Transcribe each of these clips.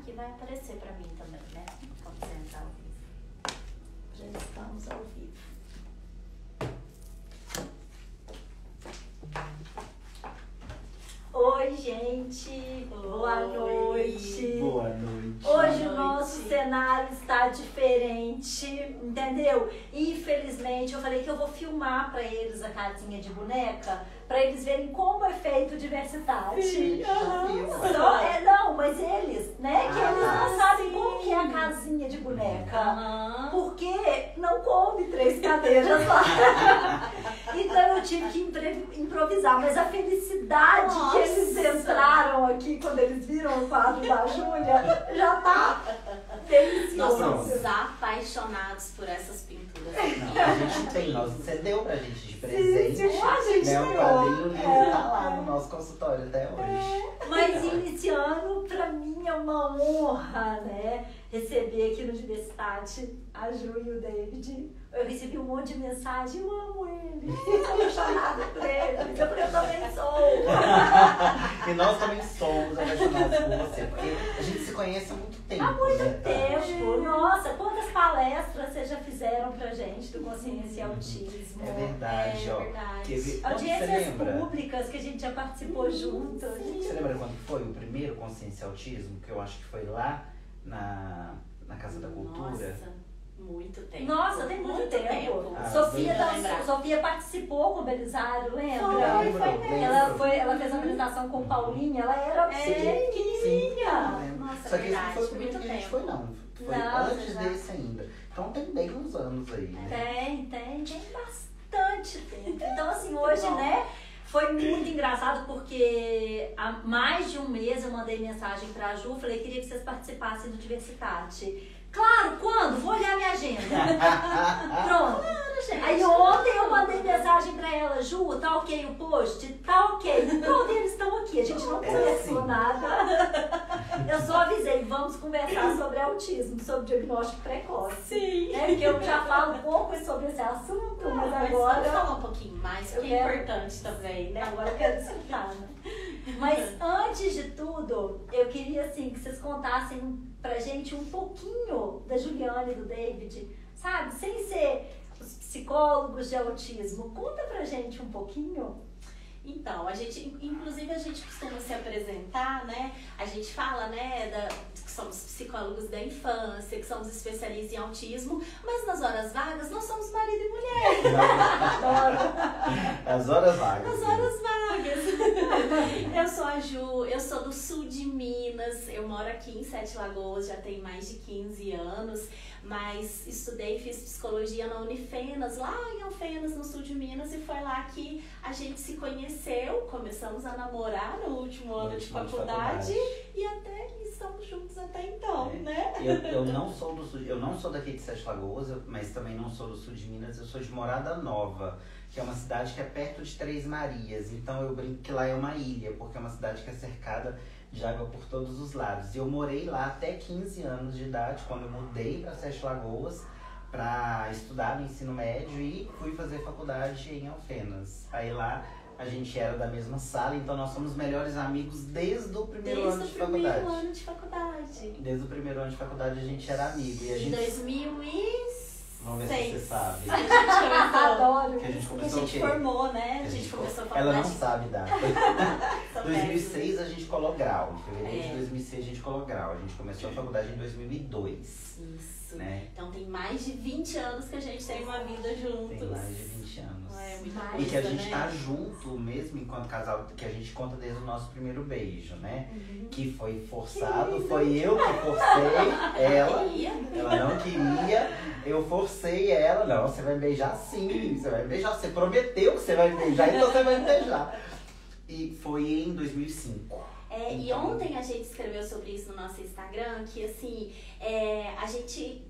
aqui vai aparecer pra mim também, né? Vamos entrar ao vivo. Já estamos ao vivo. Oi, gente! Boa noite! Boa noite! Hoje o nosso cenário está diferente, entendeu? Infelizmente, eu falei que eu vou filmar para eles a casinha de boneca, para eles verem como é feito diversidade. Sim, não, mas eles, né? Que eles não sabem como que é a casinha de boneca. Porque não coube 3 cadeiras lá. Então eu tive que improvisar. Mas a felicidade que eles entraram aqui quando eles viram o quadro da Júlia já tá delicioso. Nós somos apaixonados por essas pinturas. Não, a gente tem, você deu pra gente de presente. Sim, a gente né? O ganhou. quadrinho lindo tá lá no nosso consultório até hoje. Mas iniciando, pra mim é uma honra, né? Receber aqui no Diversidade a Ju e o David. Eu recebi um monte de mensagem, eu amo eles, eu sou apaixonada por eles, eu falei, eu também sou. E nós também somos apaixonados por você, porque a gente se conhece há muito tempo. Há muito né? tempo. Nossa, quantas palestras vocês já fizeram pra gente do Consciência e Autismo? É verdade, ó. verdade. Quando você Audiências lembra? públicas que a gente já participou junto. Você lembra quando foi o primeiro Consciência e Autismo? Que eu acho que foi lá na Casa da Cultura. Nossa, muito tempo. Nossa, tem muito tempo. Ah, Sofia participou com o Belisário, lembra? Lembro. Ela fez a apresentação com o Paulinho, ela era pequenininha. Nossa, Só que esse não verdade, foi o primeiro muito que a gente tempo. foi, não. Foi Não, antes já. desse ainda. Então tem bem uns anos aí, né? Tem bastante tempo. Então, assim, hoje, bom. né, foi muito engraçado porque há mais de um mês eu mandei mensagem pra Ju, falei, queria que vocês participassem do Diversitate. Claro, quando? Vou olhar minha agenda. Pronto. Aí ontem eu mandei mensagem pra ela, Ju, tá ok o post? Tá ok. Pronto, eles estão aqui. A gente não conversou nada. Eu só avisei, vamos conversar sobre autismo, sobre diagnóstico precoce. Sim. Né? Porque eu já falo um pouco sobre esse assunto, mas Vamos agora... falar um pouquinho mais, Eu que é quero- importante também, né? Agora eu quero escutar, né? Mas antes de tudo, eu queria assim que vocês contassem pra gente um pouquinho da Juliana e do David, sabe? Sem ser os psicólogos de autismo. Conta pra gente um pouquinho. Então, inclusive a gente costuma se apresentar, né? A gente fala, né, que somos psicólogos da infância, que somos especialistas em autismo, mas nas horas vagas nós somos marido e mulher. As horas vagas. Nas horas vagas. Eu sou a Ju, eu sou do sul de Minas, eu moro aqui em Sete Lagoas, já tem mais de 15 anos, mas estudei e fiz psicologia na Unifenas, lá em Alfenas, no sul de Minas, e foi lá que a gente se conheceu, começamos a namorar no último ano de faculdade e até estamos juntos até então, né? Eu não sou do sul, eu não sou daqui de Sete Lagoas, mas também não sou do sul de Minas, eu sou de Morada Nova, que é uma cidade que é perto de Três Marias. Então eu brinco que lá é uma ilha, porque é uma cidade que é cercada de água por todos os lados. E eu morei lá até 15 anos de idade, quando eu mudei para Sete Lagoas para estudar no ensino médio e fui fazer faculdade em Alfenas. Aí lá a gente era da mesma sala, então nós somos melhores amigos desde o primeiro ano de faculdade. Desde o primeiro ano de faculdade. Desde o primeiro ano de faculdade a gente era amigo. E a Em gente... 2006. Vamos ver se você sabe. A gente começou. Adoro. Que a gente A começou o gente quê? formou, né? A gente começou a Ela não faculdade. sabe data. São 2006 a gente colou grau. Em fevereiro É. de 2006 a gente colou grau. A gente começou a faculdade em 2002. Isso. Né? Então tem mais de 20 anos que a gente tem uma vida juntos. Tem mais de 20 anos. É muita Mais. coisa, E que a gente né? tá junto mesmo enquanto casal, que a gente conta desde o nosso primeiro beijo, né? Que foi forçado, foi eu que forcei ela. Ela não queria, eu forcei ela. Não, você vai me beijar sim, você vai me beijar. Você prometeu que você vai me beijar, então você vai me beijar. E foi em 2005. E ontem a gente escreveu sobre isso no nosso Instagram, que assim, a gente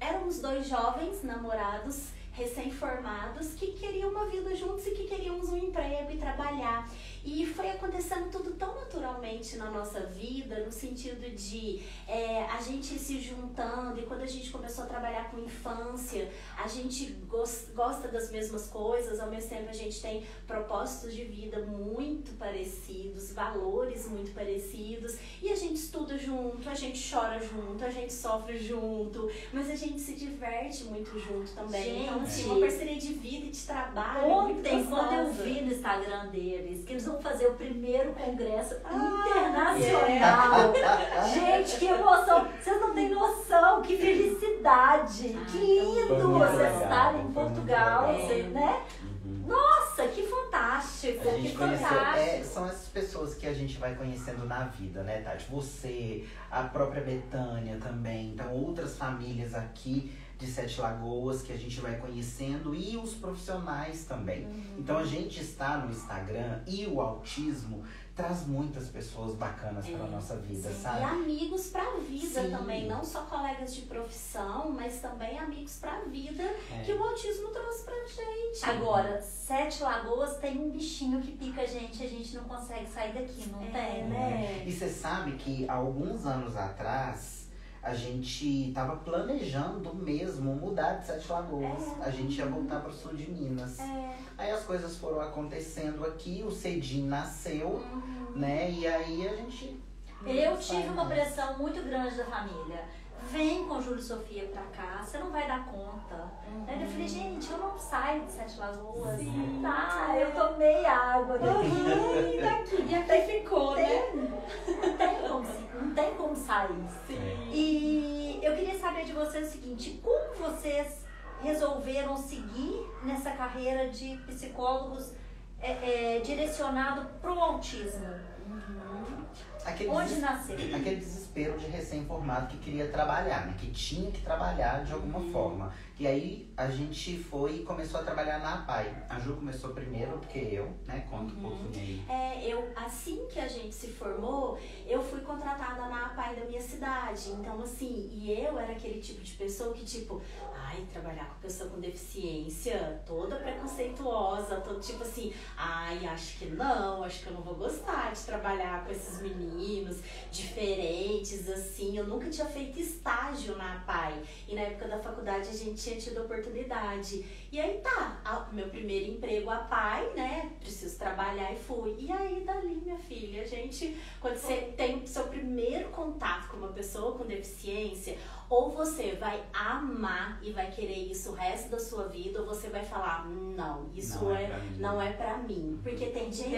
éramos 2 jovens namorados recém-formados que queriam uma vida juntos e que queríamos um emprego e trabalhar. E foi acontecendo tudo tão naturalmente na nossa vida, no sentido de a gente se juntando, e quando a gente começou a trabalhar com infância, a gente gosta das mesmas coisas, ao mesmo tempo a gente tem propósitos de vida muito parecidos, valores muito parecidos, e a gente estuda junto, a gente chora junto, a gente sofre junto, mas a gente se diverte muito junto também. Gente, então, assim, uma parceria de vida e de trabalho. Ontem, quando eu vi no Instagram deles que eles vão fazer o primeiro congresso internacional. Gente, que emoção! Vocês não têm noção, que felicidade! Que lindo vocês estarem em Portugal, né? Nossa, que fantástico! A gente Que conheceu, fantástico! são essas pessoas que a gente vai conhecendo na vida, né, Tati? Você, a própria Betânia também, então outras famílias aqui de Sete Lagoas que a gente vai conhecendo, e os profissionais também. Então a gente está no Instagram, e o autismo traz muitas pessoas bacanas para a nossa vida, sabe? E amigos pra vida Sim. também, não só colegas de profissão, mas também amigos pra vida que o autismo trouxe pra gente. Agora, Sete Lagoas tem um bichinho que pica a gente não consegue sair daqui, não tem, né? E você sabe que há alguns anos atrás a gente tava planejando mesmo mudar de Sete Lagoas. A gente ia voltar pro sul de Minas. Aí as coisas foram acontecendo aqui, o Cedim nasceu, né? E aí a gente... Eu tive uma pressão muito grande da família. Vem com Júlio e Sofia pra cá, você não vai dar conta. Aí eu falei, gente, eu não saio de Sete Lagoas. Tá, eu tomei água daqui. E aqui ficou, né? Não tem como sair. Sim. E eu queria saber de vocês o seguinte, como vocês resolveram seguir nessa carreira de psicólogos direcionado pro autismo? Onde nasceu? Aquele desespero de recém-formado que queria trabalhar, né? Que tinha que trabalhar de alguma forma. E aí a gente foi e começou a trabalhar na APAI. A Ju começou primeiro do que eu, né? Conta um pouquinho aí. Assim que a gente se formou, eu fui contratada na APAI da minha cidade. Então, assim, e eu era aquele tipo de pessoa que, tipo, trabalhar com pessoa com deficiência, toda preconceituosa, todo tipo assim, acho que eu não vou gostar de trabalhar com esses meninos diferentes, assim. Eu nunca tinha feito estágio na APAI. E na época da faculdade a gente tinha tido oportunidade. E aí meu primeiro emprego APAI, né? Preciso trabalhar e fui. E aí dali, minha filha, quando você tem o seu primeiro contato com uma pessoa com deficiência, ou você vai amar e vai querer isso o resto da sua vida, ou você vai falar, não, isso não é pra mim. Porque tem gente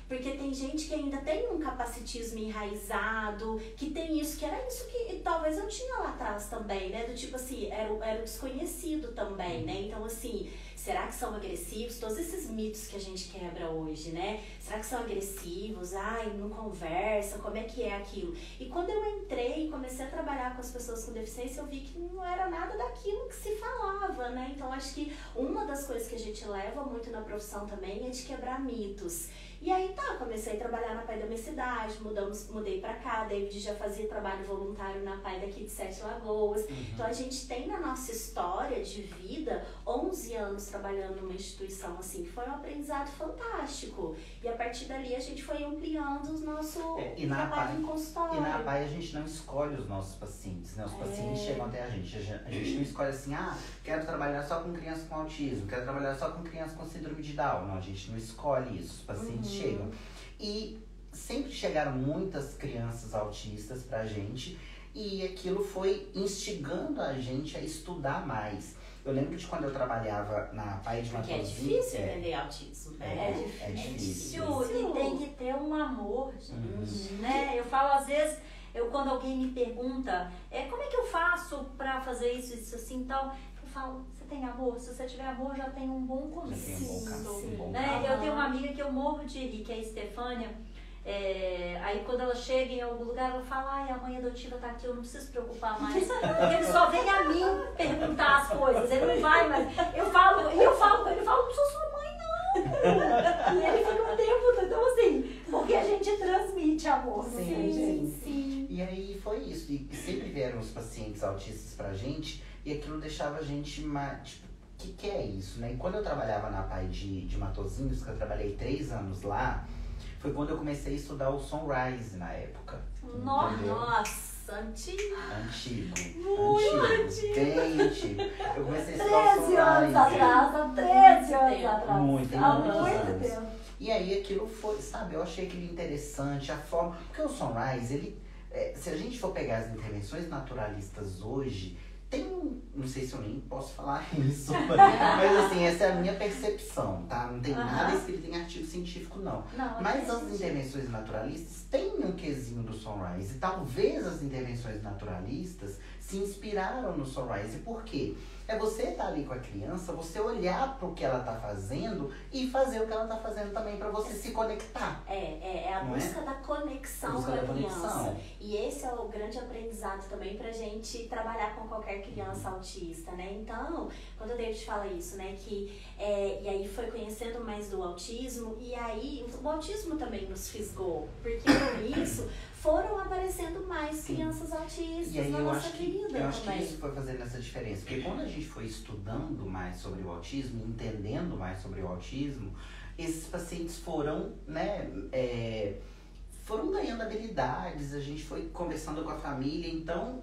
porque tem gente que ainda tem um capacitismo enraizado, que tem isso, que era isso que talvez eu tinha lá atrás também, né? Do tipo assim, era o desconhecido também, né? Então, assim, será que são agressivos? Todos esses mitos que a gente quebra hoje, né? Será que são agressivos? Não conversa, como é que é aquilo? E quando eu entrei e comecei a trabalhar com as pessoas com deficiência, eu vi que não era nada daquilo que se falava, né? Então, acho que uma das coisas que a gente leva muito na profissão também é de quebrar mitos. E aí comecei a trabalhar na APAI da minha cidade, mudei pra cá, David já fazia trabalho voluntário na APAI daqui de Sete Lagoas. Então a gente tem na nossa história de vida 11 anos trabalhando numa instituição assim, que foi um aprendizado fantástico. E a partir dali a gente foi ampliando o nosso trabalho em consultório. E na APAI a gente não escolhe os nossos pacientes, né? Os pacientes chegam até a gente não escolhe assim, quero trabalhar só com criança com autismo, quero trabalhar só com criança com síndrome de Down. Não, a gente não escolhe isso, os pacientes chegam. E sempre chegaram muitas crianças autistas pra gente, e aquilo foi instigando a gente a estudar mais. Eu lembro de quando eu trabalhava na APAI de uma Porque é difícil entender autismo. É difícil. E tem que ter um amor, gente, né? Eu falo, às vezes, quando alguém me pergunta, como é que eu faço pra fazer isso assim, tal, eu falo, você tem amor? Se você tiver amor, já tem um bom começo. Né? Eu tenho uma amiga que eu morro de rir, que é a Estefânia. Aí quando ela chega em algum lugar, ela fala, a mãe adotiva tá aqui, eu não preciso se preocupar mais. Porque ele só vem a mim perguntar as coisas, ele não vai mais. Eu falo com ele, não sou sua mãe, não. E ele fica um tempo, então assim, porque a gente transmite amor. Sim. E aí foi isso. E sempre vieram os pacientes autistas pra gente e aquilo deixava a gente mais, tipo, o que é isso, né? E quando eu trabalhava na APAE de Matosinhos, que eu trabalhei 3 anos lá, foi quando eu comecei a estudar o Sunrise na época. Nossa, antigo. Muito antigo. Bem antigo. Eu comecei a estudar o 13 anos Sunrise. atrás, há 13 anos atrás. Tem há muitos muito anos. tempo. E aí aquilo foi, sabe, eu achei aquilo interessante, a forma... Porque o Sunrise, ele... se a gente for pegar as intervenções naturalistas hoje, tem não sei se eu nem posso falar isso, mas assim, essa é a minha percepção, tá? Não tem nada escrito em artigo científico, não. Mas as intervenções naturalistas têm um quesinho do Sunrise. E talvez as intervenções naturalistas se inspiraram no Sunrise. Por quê? É você estar ali com a criança, você olhar para o que ela está fazendo e fazer o que ela está fazendo também para você se conectar. É a busca da conexão com a criança. E esse é o grande aprendizado também pra gente trabalhar com qualquer criança autista, né? Então, quando o David fala isso, né, que e aí foi conhecendo mais do autismo, e aí o autismo também nos fisgou, porque com isso foram aparecendo mais crianças autistas na nossa vida. Eu acho que isso foi fazendo essa diferença. Porque quando a gente foi estudando mais sobre o autismo, entendendo mais sobre o autismo, esses pacientes foram, né, foram ganhando habilidades, a gente foi conversando com a família, então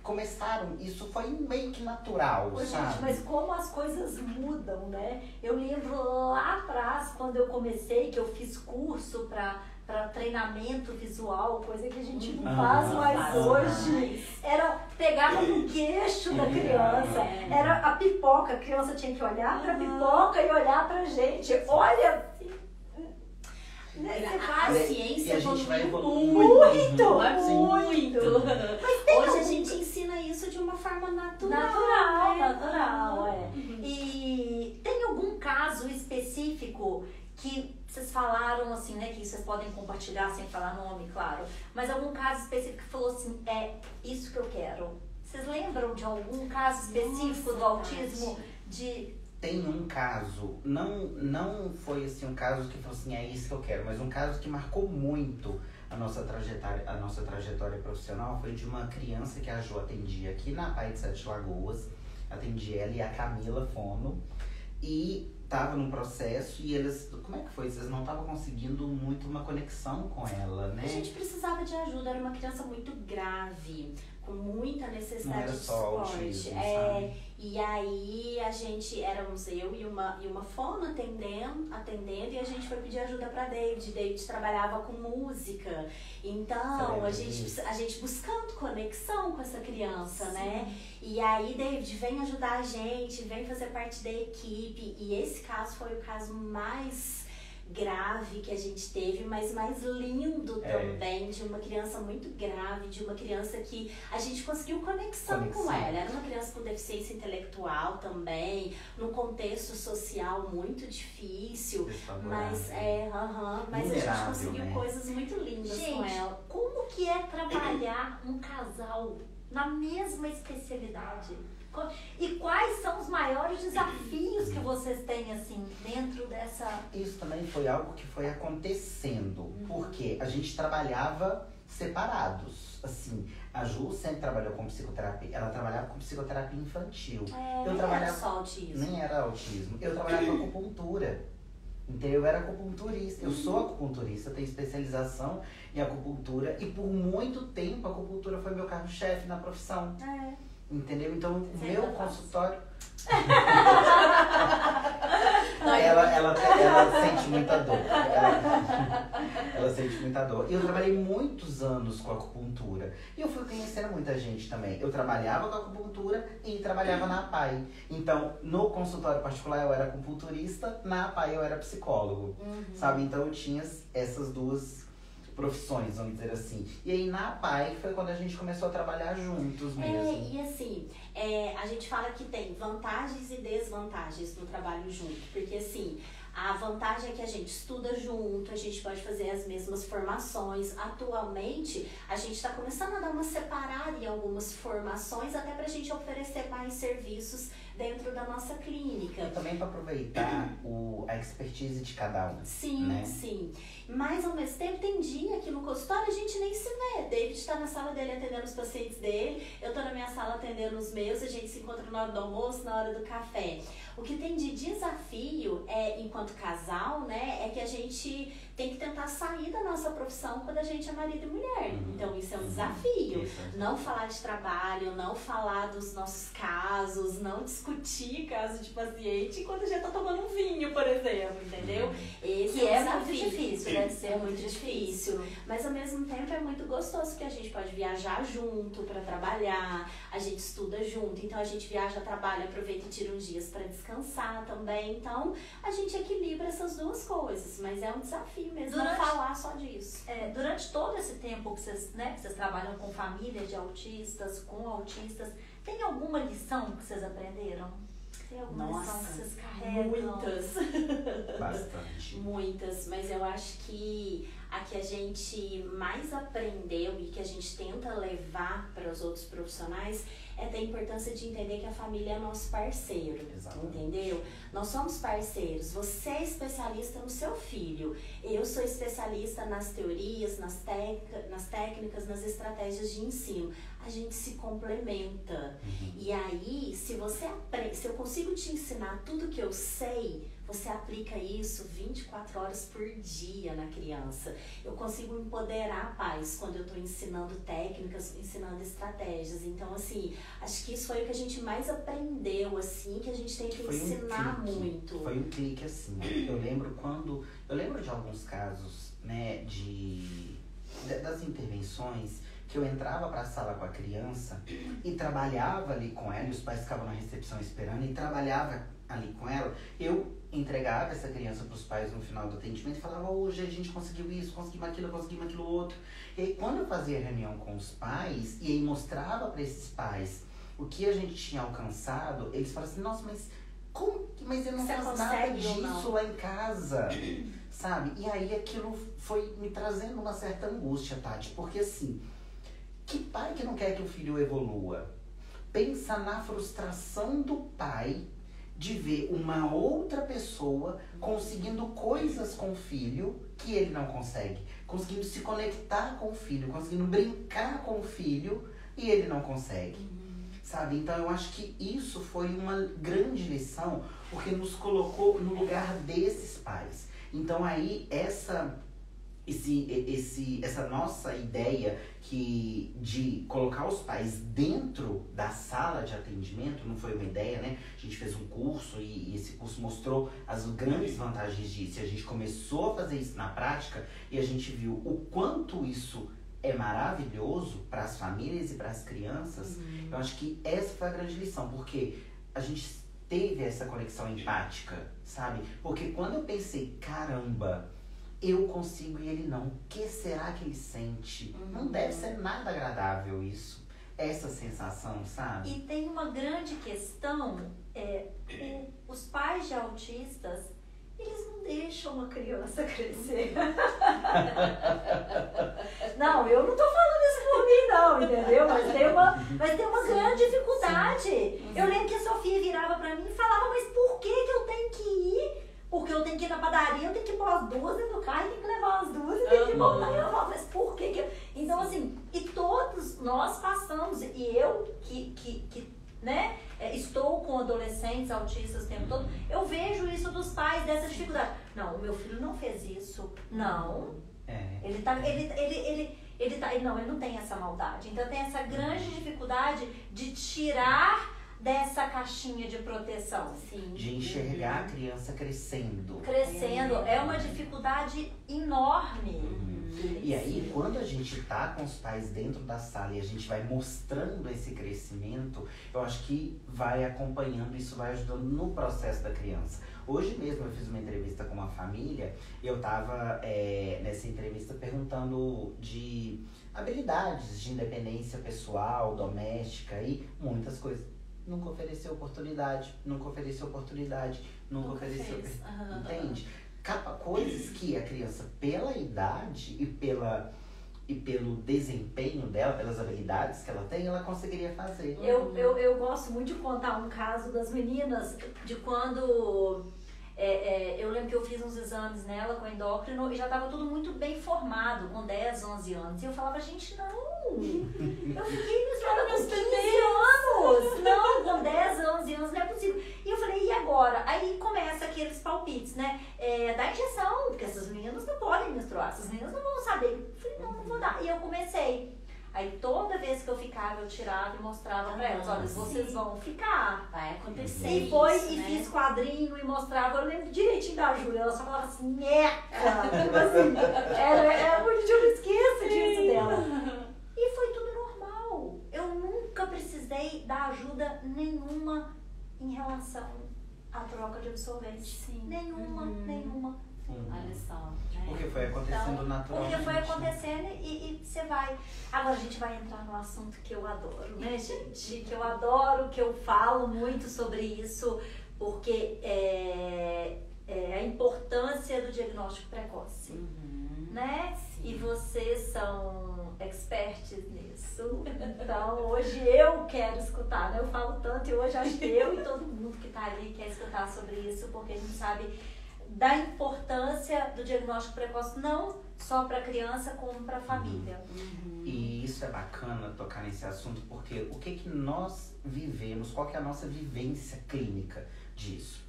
começaram, isso foi meio que natural, sabe? Gente, mas como as coisas mudam, né? Eu lembro lá atrás, quando eu comecei, que eu fiz curso para treinamento visual, coisa que a gente não faz mais hoje. Pegava no queixo da criança. Era a pipoca, a criança tinha que olhar pra pipoca e olhar pra gente. Olha! A ciência evoluiu muito. Mas hoje a gente ensina isso de uma forma natural. E tem algum caso específico que vocês falaram assim, né, que vocês podem compartilhar sem falar nome, claro, mas algum caso específico que falou assim, é isso que eu quero? Vocês lembram de algum caso específico do autismo? Tem um caso, não foi assim um caso que falou assim, é isso que eu quero, mas um caso que marcou muito a nossa trajetória profissional foi de uma criança que a Jo atendia aqui na APAE de Sete Lagoas, atendia ela e a Camila Fono, e tava num processo e eles, como é que foi? Vocês não estavam conseguindo muito uma conexão com ela, né? A gente precisava de ajuda, era uma criança muito grave, com muita necessidade de suporte. Autismo, e aí a gente, éramos eu e uma fono atendendo, e a gente foi pedir ajuda pra David. David trabalhava com música, então a gente buscando conexão com essa criança, né? E aí David vem ajudar a gente, vem fazer parte da equipe, e esse caso foi o caso mais grave que a gente teve, mas mais lindo também, de uma criança muito grave, de uma criança que a gente conseguiu conexão com ela. Era uma criança com deficiência intelectual também, num contexto social muito difícil, mas mas a gente conseguiu coisas muito lindas com ela. Como que é trabalhar um casal na mesma especialidade? E quais são os maiores desafios que vocês têm, assim, dentro dessa... Isso também foi algo que foi acontecendo, porque a gente trabalhava separados, assim, a Ju sempre trabalhou com psicoterapia, ela trabalhava com psicoterapia infantil. Eu trabalhava era só autismo. Nem era autismo, eu trabalhava com acupuntura. Então eu era acupunturista, eu sou acupunturista, tenho especialização em acupuntura e por muito tempo a acupuntura foi meu carro-chefe na profissão. Entendeu? Então, o meu consultório... ela sente muita dor. Ela sente muita dor. E eu trabalhei muitos anos com acupuntura. E eu fui conhecendo muita gente também. Eu trabalhava com acupuntura e trabalhava na APAE. Então, no consultório particular eu era acupunturista, na APAE eu era psicólogo. Sabe? Então, eu tinha essas duas profissões, vamos dizer assim. E aí na APAE foi quando a gente começou a trabalhar juntos mesmo. E assim, a gente fala que tem vantagens e desvantagens no trabalho junto. Porque assim, a vantagem é que a gente estuda junto, a gente pode fazer as mesmas formações. Atualmente, a gente está começando a dar uma separada em algumas formações, até pra gente oferecer mais serviços dentro da nossa clínica. E também para aproveitar a expertise de cada um. Sim, né? sim. Mas ao mesmo tempo tem dia que no consultório a gente nem se vê. David tá na sala dele atendendo os pacientes dele, eu tô na minha sala atendendo os meus, a gente se encontra na hora do almoço, na hora do café. O que tem de desafio, enquanto casal, né, é que a gente tem que tentar sair da nossa profissão quando a gente é marido e mulher. Então isso é um desafio. Não falar de trabalho, não falar dos nossos casos, não discutir caso de paciente quando a gente tá tomando um vinho, por exemplo, entendeu? Esse que é um muito desafio. difícil, deve ser muito difícil. Mas ao mesmo tempo é muito gostoso, porque a gente pode viajar junto para trabalhar, a gente estuda junto, então a gente viaja, trabalha, aproveita e tira uns dias para descansar também. Então a gente equilibra essas duas coisas, mas é um desafio mesmo não falar só disso. Durante todo esse tempo que vocês, né, que vocês trabalham com famílias de autistas, com autistas, tem alguma lição que vocês aprenderam? Tem alguma lição que vocês carregam? Muitas. Bastante. Muitas, mas eu acho que a que a gente mais aprendeu e que a gente tenta levar para os outros profissionais é da importância de entender que a família é nosso parceiro. Exatamente. Entendeu? Nós somos parceiros. Você é especialista no seu filho. Eu sou especialista nas teorias, nas técnicas, nas estratégias de ensino. A gente se complementa. E aí, se eu consigo te ensinar tudo que eu sei, você aplica isso 24 horas por dia na criança. Eu consigo empoderar pais quando eu estou ensinando técnicas, ensinando estratégias. Então, assim, acho que isso foi o que a gente mais aprendeu, assim, que a gente tem que ensinar muito. Foi um clique, assim. Eu lembro de alguns casos, né, das intervenções, que eu entrava para a sala com a criança e trabalhava ali com ela, e os pais ficavam na recepção esperando, e trabalhava ali com ela. Eu entregava essa criança para os pais no final do atendimento e falava: hoje a gente conseguiu isso, conseguimos aquilo outro. E aí, quando eu fazia reunião com os pais e aí mostrava para esses pais o que a gente tinha alcançado, eles falavam assim: nossa, mas eu não faço nada disso lá em casa, sabe? E aí aquilo foi me trazendo uma certa angústia, Tati, porque assim, que pai que não quer que o filho evolua? Pensa na frustração do pai de ver uma outra pessoa conseguindo coisas com o filho que ele não consegue, conseguindo se conectar com o filho, conseguindo brincar com o filho e ele não consegue, sabe? Então eu acho que isso foi uma grande lição, porque nos colocou no lugar desses pais. Então aí essa nossa ideia de colocar os pais dentro da sala de atendimento não foi uma ideia, né? A gente fez um curso e esse curso mostrou as grandes vantagens disso. E a gente começou a fazer isso na prática e a gente viu o quanto isso é maravilhoso para as famílias e para as crianças. Eu acho que essa foi a grande lição, porque a gente teve essa conexão empática, sabe? Porque quando eu pensei, caramba, eu consigo e ele não, o que será que ele sente? Não deve ser nada agradável isso, essa sensação, sabe? E tem uma grande questão, os pais de autistas, eles não deixam uma criança crescer. Não, eu não tô falando isso por mim não, entendeu? Mas tem uma grande dificuldade. Eu lembro que a Sofia virava pra mim e falava: mas por que eu tenho que ir? Porque eu tenho que ir na padaria, eu tenho que pôr as duas dentro do carro, eu tenho que levar as duas e tenho que voltar. E ela fala: mas por que eu... Então, assim, e todos nós passamos, e eu né, estou com adolescentes autistas o tempo todo, eu vejo isso dos pais, dessa dificuldade. Não, o meu filho não fez isso. Não. Ele não tem essa maldade. Então tem essa grande dificuldade de tirar dessa caixinha de proteção. Sim. De enxergar a criança crescendo. É uma dificuldade enorme. E aí, quando a gente tá com os pais dentro da sala e a gente vai mostrando esse crescimento, eu acho que vai acompanhando, isso vai ajudando no processo da criança. Hoje mesmo eu fiz uma entrevista com uma família e eu tava nessa entrevista perguntando de habilidades de independência pessoal, doméstica e muitas coisas. Nunca ofereceu oportunidade. Entende? Coisas que a criança, pela idade e pelo desempenho dela, pelas habilidades que ela tem, ela conseguiria fazer. Eu gosto muito de contar um caso das meninas, de quando Eu lembro que eu fiz uns exames nela com endócrino e já estava tudo muito bem formado, com 10, 11 anos. E eu falava, gente, não, eu fiquei menstruada com 15 anos. Não, com 10, 11 anos não é possível. E eu falei, e agora? Aí começa aqueles palpites, né? Da injeção, porque essas meninas não podem menstruar, essas meninas não vão saber. Eu falei, não vou dar. E eu comecei. Aí toda vez que eu ficava, eu tirava e mostrava pra elas, olha, vocês vão ficar. Vai acontecer. E foi e fiz quadrinho e mostrava, eu lembro direitinho da Júlia, ela só falava assim, nheca. Tipo assim, hoje eu não esqueço disso dela. E foi tudo normal. Eu nunca precisei dar ajuda nenhuma em relação à troca de absorvente. Sim. Nenhuma. Olha só. Né? Porque foi acontecendo Então, naturalmente. porque foi acontecendo e você vai. Agora a gente vai entrar no assunto que eu adoro, né, gente? Que eu adoro, que eu falo muito sobre isso, porque é a importância do diagnóstico precoce, né? Sim. E vocês são experts nisso. Então hoje eu quero escutar, né? Eu falo tanto e hoje acho que eu e todo mundo que tá ali quer escutar sobre isso, porque a gente sabe da importância do diagnóstico precoce, não só para a criança, como para a família. E isso é bacana tocar nesse assunto, porque o que nós vivemos, qual que é a nossa vivência clínica disso?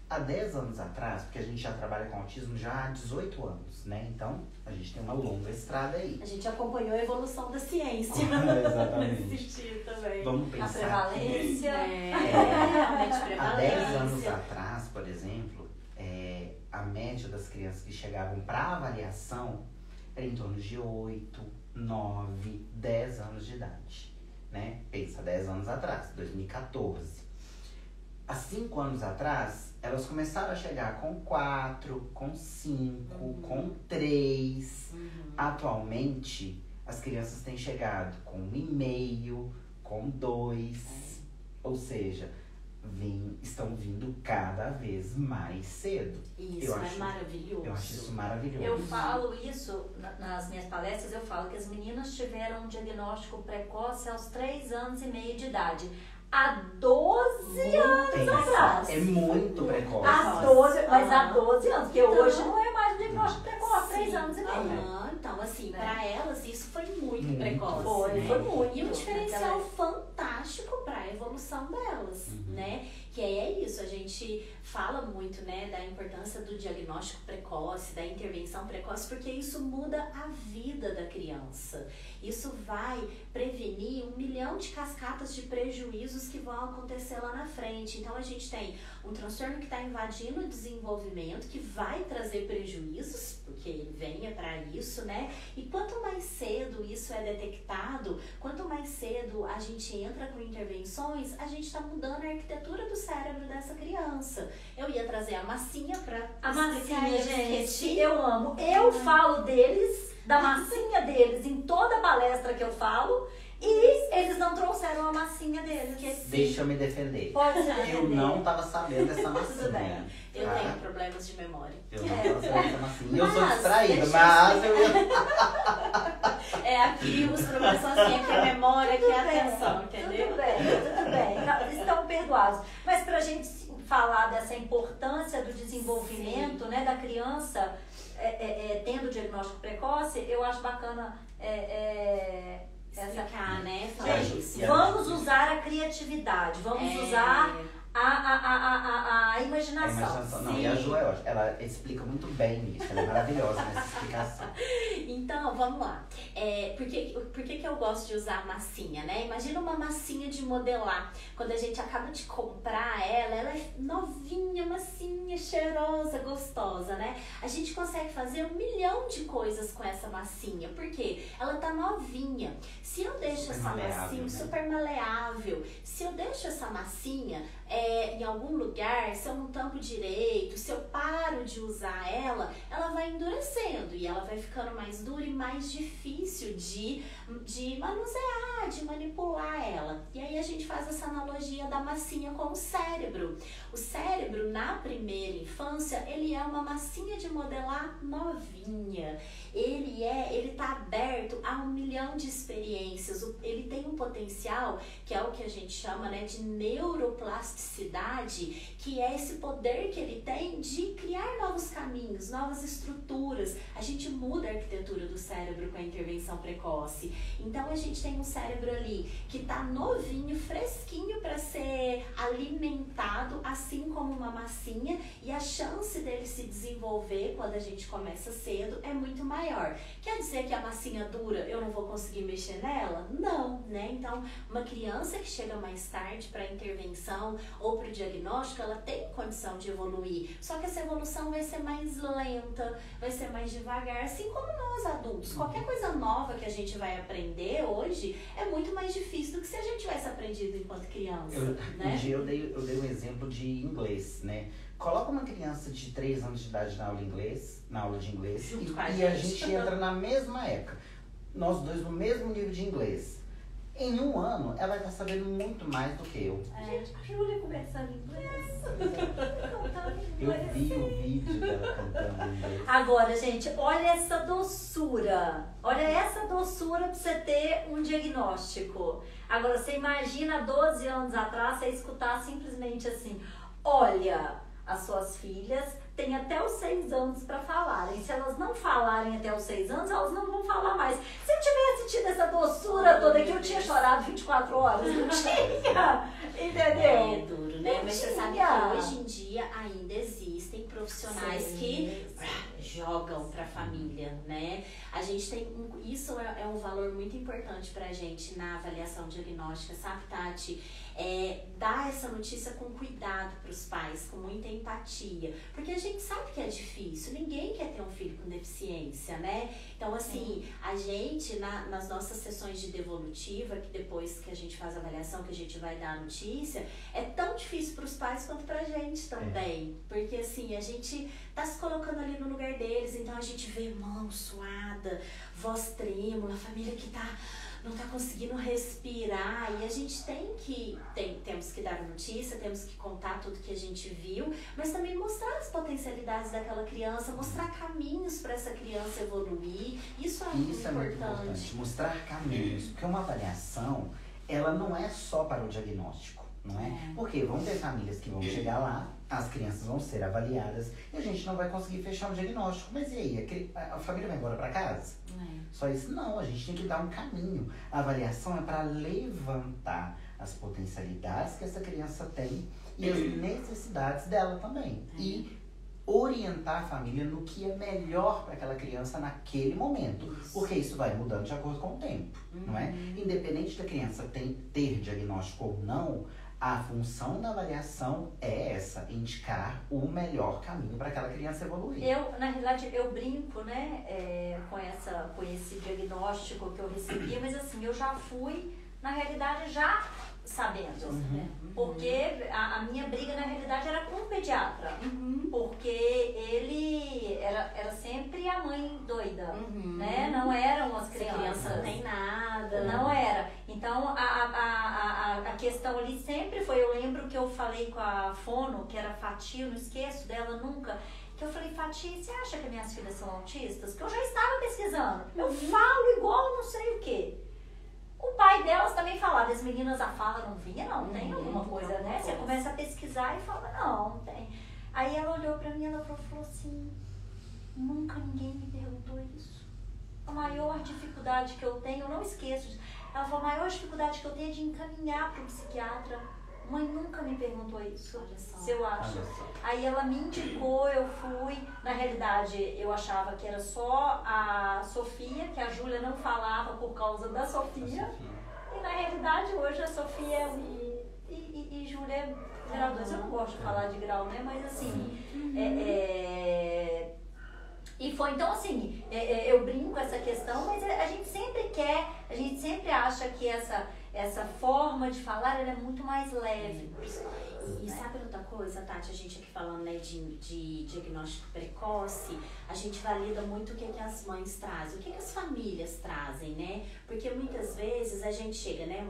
Há 10 anos atrás, porque a gente já trabalha com autismo já há 18 anos, né? Então, a gente tem uma longa estrada aí. A gente acompanhou a evolução da ciência. Exatamente. Nesse sentido também. Vamos A pensar prevalência. Realmente que prevalência. há 10 anos atrás, por exemplo, a média das crianças que chegavam para avaliação era em torno de 8, 9, 10 anos de idade, né? Pensa, 10 anos atrás, 2014. Há 5 anos atrás, elas começaram a chegar com 4, com 5, com 3. Atualmente, as crianças têm chegado com 1,5, com 2. Ou seja, estão vindo cada vez mais cedo. Isso é maravilhoso. Eu acho isso maravilhoso. Eu falo isso nas minhas palestras, eu falo que as meninas tiveram um diagnóstico precoce aos 3 anos e meio de idade. Há 12 anos atrás. É muito precoce. Mas há 12 anos, porque hoje não é mais um diagnóstico precoce, 3 anos e meio. Então, assim, para elas isso foi muito precoce. Foi muito. E um diferencial fantástico para a evolução delas, né? Que é isso, a gente fala muito, né, da importância do diagnóstico precoce, da intervenção precoce, porque isso muda a vida da criança. Isso vai prevenir 1 milhão de cascatas de prejuízos que vão acontecer lá na frente. Então a gente tem um transtorno que está invadindo o desenvolvimento, que vai trazer prejuízos, porque ele venha para isso, né? E quanto mais cedo isso é detectado, quanto mais cedo a gente entra com intervenções, a gente está mudando a arquitetura do cérebro dessa criança. Eu ia trazer a massinha para a massinha, gente, eu amo. Eu falo da massinha deles em toda palestra que eu falo, e eles não trouxeram a massinha deles. Deixa eu me defender. Pode se defender. Eu não tava sabendo dessa Tudo massinha. bem. Eu tenho problemas de memória. Eu não tava sabendo dessa massinha. Eu sou Mas, distraída, deixa mas eu aqui os problemas são assim, aqui é memória, aqui é atenção, entendeu? Tudo bem. Estão perdoados. Mas pra gente falar dessa importância do desenvolvimento, né, da criança tendo diagnóstico precoce, eu acho bacana explicar, né? Gente, vamos usar a criatividade, vamos usar a imaginação. Não, e a Ju, ela explica muito bem isso, ela é maravilhosa nessa explicação. Então, vamos lá. Por que eu gosto de usar massinha, né? Imagina uma massinha de modelar. Quando a gente acaba de comprar ela é novinha, massinha, cheirosa, gostosa, né? A gente consegue fazer 1 milhão de coisas com essa massinha. Por quê? Ela tá novinha. Se eu deixo essa massinha, super maleável, se eu deixo essa massinha em algum lugar, se eu não tampo direito, se eu paro de usar ela vai endurecendo e ela vai ficando mais dura e mais difícil de manusear, de manipular ela. E aí a gente faz essa analogia da massinha com o cérebro. O cérebro, na primeira infância, ele é uma massinha de modelar novinha. Ele tá aberto a 1 milhão de experiências. Ele tem um potencial, que é o que a gente chama, né, de neuroplasticidade, que é esse poder que ele tem de criar novos caminhos, novas estruturas. A gente muda a arquitetura do cérebro com a intervenção precoce. Então a gente tem um cérebro ali que tá novinho, fresquinho para ser alimentado, assim como uma massinha, e a chance dele se desenvolver quando a gente começa cedo é muito maior. Quer dizer que a massinha dura, eu não vou conseguir mexer nela? Não, né? Então, uma criança que chega mais tarde para a intervenção ou para o diagnóstico, ela tem condição de evoluir. Só que essa evolução vai ser mais lenta, vai ser mais devagar, assim como nós adultos. Qualquer coisa nova que a gente vai aprender hoje é muito mais difícil do que se a gente tivesse aprendido enquanto criança, né? Um dia eu dei um exemplo de inglês, né? Coloca uma criança de 3 anos de idade na aula de inglês Junto com a gente entra na mesma época. Nós dois no mesmo nível de inglês. Em 1 ano, ela vai estar sabendo muito mais do que eu. Gente, a Júlia conversando inglês. Eu vi o vídeo dela cantando inglês. Agora, gente, olha essa doçura. Olha essa doçura pra você ter um diagnóstico. Agora, você imagina 12 anos atrás, você escutar simplesmente assim: olha, as suas filhas têm até os 6 anos para falarem. Se elas não falarem até os 6 anos, elas não vão falar mais. Se eu tivesse tido essa doçura toda aqui, eu tinha chorado 24 horas. Não tinha, entendeu? É duro, né? Não Mas você tinha. sabe que hoje em dia ainda existem profissionais que jogam para a família, né? A gente tem isso é um valor muito importante pra gente na avaliação diagnóstica, sabe, Tati? Dar essa notícia com cuidado para os pais, com muita empatia, porque a gente sabe que é difícil, ninguém quer ter um filho com deficiência, né? Então, assim, a gente, nas nossas sessões de devolutiva, que depois que a gente faz a avaliação, que a gente vai dar a notícia, é tão difícil para os pais quanto pra gente também, porque, assim, a gente tá se colocando ali no lugar deles, então a gente vê mão suada, voz trêmula, família que não tá conseguindo respirar, e a gente temos que dar notícia, temos que contar tudo que a gente viu, mas também mostrar as potencialidades daquela criança, mostrar caminhos para essa criança evoluir. Isso é muito importante. Mostrar caminhos, porque uma avaliação, ela não é só para o diagnóstico, não é? Porque vão ter famílias que vão chegar lá, as crianças vão ser avaliadas e a gente não vai conseguir fechar um diagnóstico. Mas e aí, a família vai embora para casa? Só isso? Não, a gente tem que dar um caminho. A avaliação é para levantar as potencialidades que essa criança tem e as necessidades dela também. E orientar a família no que é melhor para aquela criança naquele momento. Porque isso vai mudando de acordo com o tempo, não é? Independente da criança ter diagnóstico ou não, a função da avaliação é essa, indicar o melhor caminho para aquela criança evoluir. Na realidade, eu brinco, né, com esse diagnóstico que eu recebi, mas assim, eu já fui, na realidade, já sabendo, né? Porque a minha briga, na realidade, era com o pediatra. Porque ele era sempre a mãe doida, né? Não eram as crianças. Essa criança não tem nada. Não era. Então, a questão ali sempre foi, eu lembro que eu falei com a fono, que era Fati, eu não esqueço dela nunca, que eu falei: Fati, você acha que minhas filhas são autistas? Porque eu já estava pesquisando. Eu falo igual não sei o quê. O pai delas também falava, as meninas, a fala não vinha, não tem alguma coisa, né? Você começa a pesquisar e fala: não tem. Aí ela olhou pra mim e ela falou assim: nunca ninguém me perguntou isso. A maior dificuldade que eu tenho, eu não esqueço disso. Ela falou: a maior dificuldade que eu tenho é de encaminhar para um psiquiatra. Mãe nunca me perguntou isso. Olha só. Se eu acho. Aí ela me indicou, eu fui. Na realidade, eu achava que era só a Sofia, que a Júlia não falava por causa da Sofia. E na realidade, hoje a Sofia e Júlia é grau 2. Eu não gosto de falar de grau, né? Mas assim, e foi, então assim, eu brinco com essa questão, mas a gente sempre acha que essa forma de falar, ela é muito mais leve. E sabe outra coisa, Tati? A gente aqui falando, né, de diagnóstico precoce, a gente valida muito o que as mães trazem, o que as famílias trazem, né? Porque muitas vezes a gente chega, né?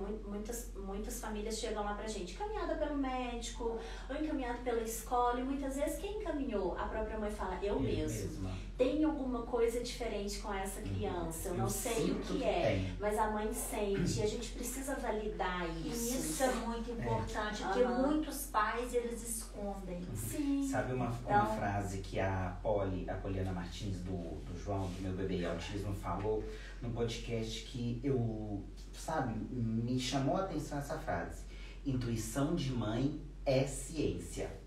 Muitas famílias chegam lá pra gente encaminhada pelo médico, ou encaminhada pela escola, e muitas vezes quem encaminhou? A própria mãe fala, eu mesma. Tem alguma coisa diferente com essa criança, eu não sei o que é, mas a mãe sente, e a gente precisa validar isso. E isso é muito importante, porque muitos pais, eles escondem. Sim. Sabe uma frase que a Poliana Martins, do João, do Meu Bebê e Autismo, falou no podcast que me chamou a atenção essa frase. Intuição de mãe é ciência.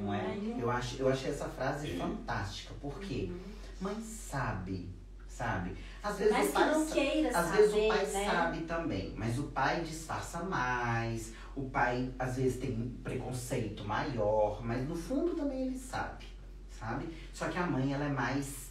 Não é? Eu achei essa frase fantástica, porque mãe sabe. Às vezes mas o pai que não queira às saber, vezes o pai né? sabe também, mas o pai disfarça mais, o pai às vezes tem um preconceito maior, mas no fundo também ele sabe? Só que a mãe, ela é mais,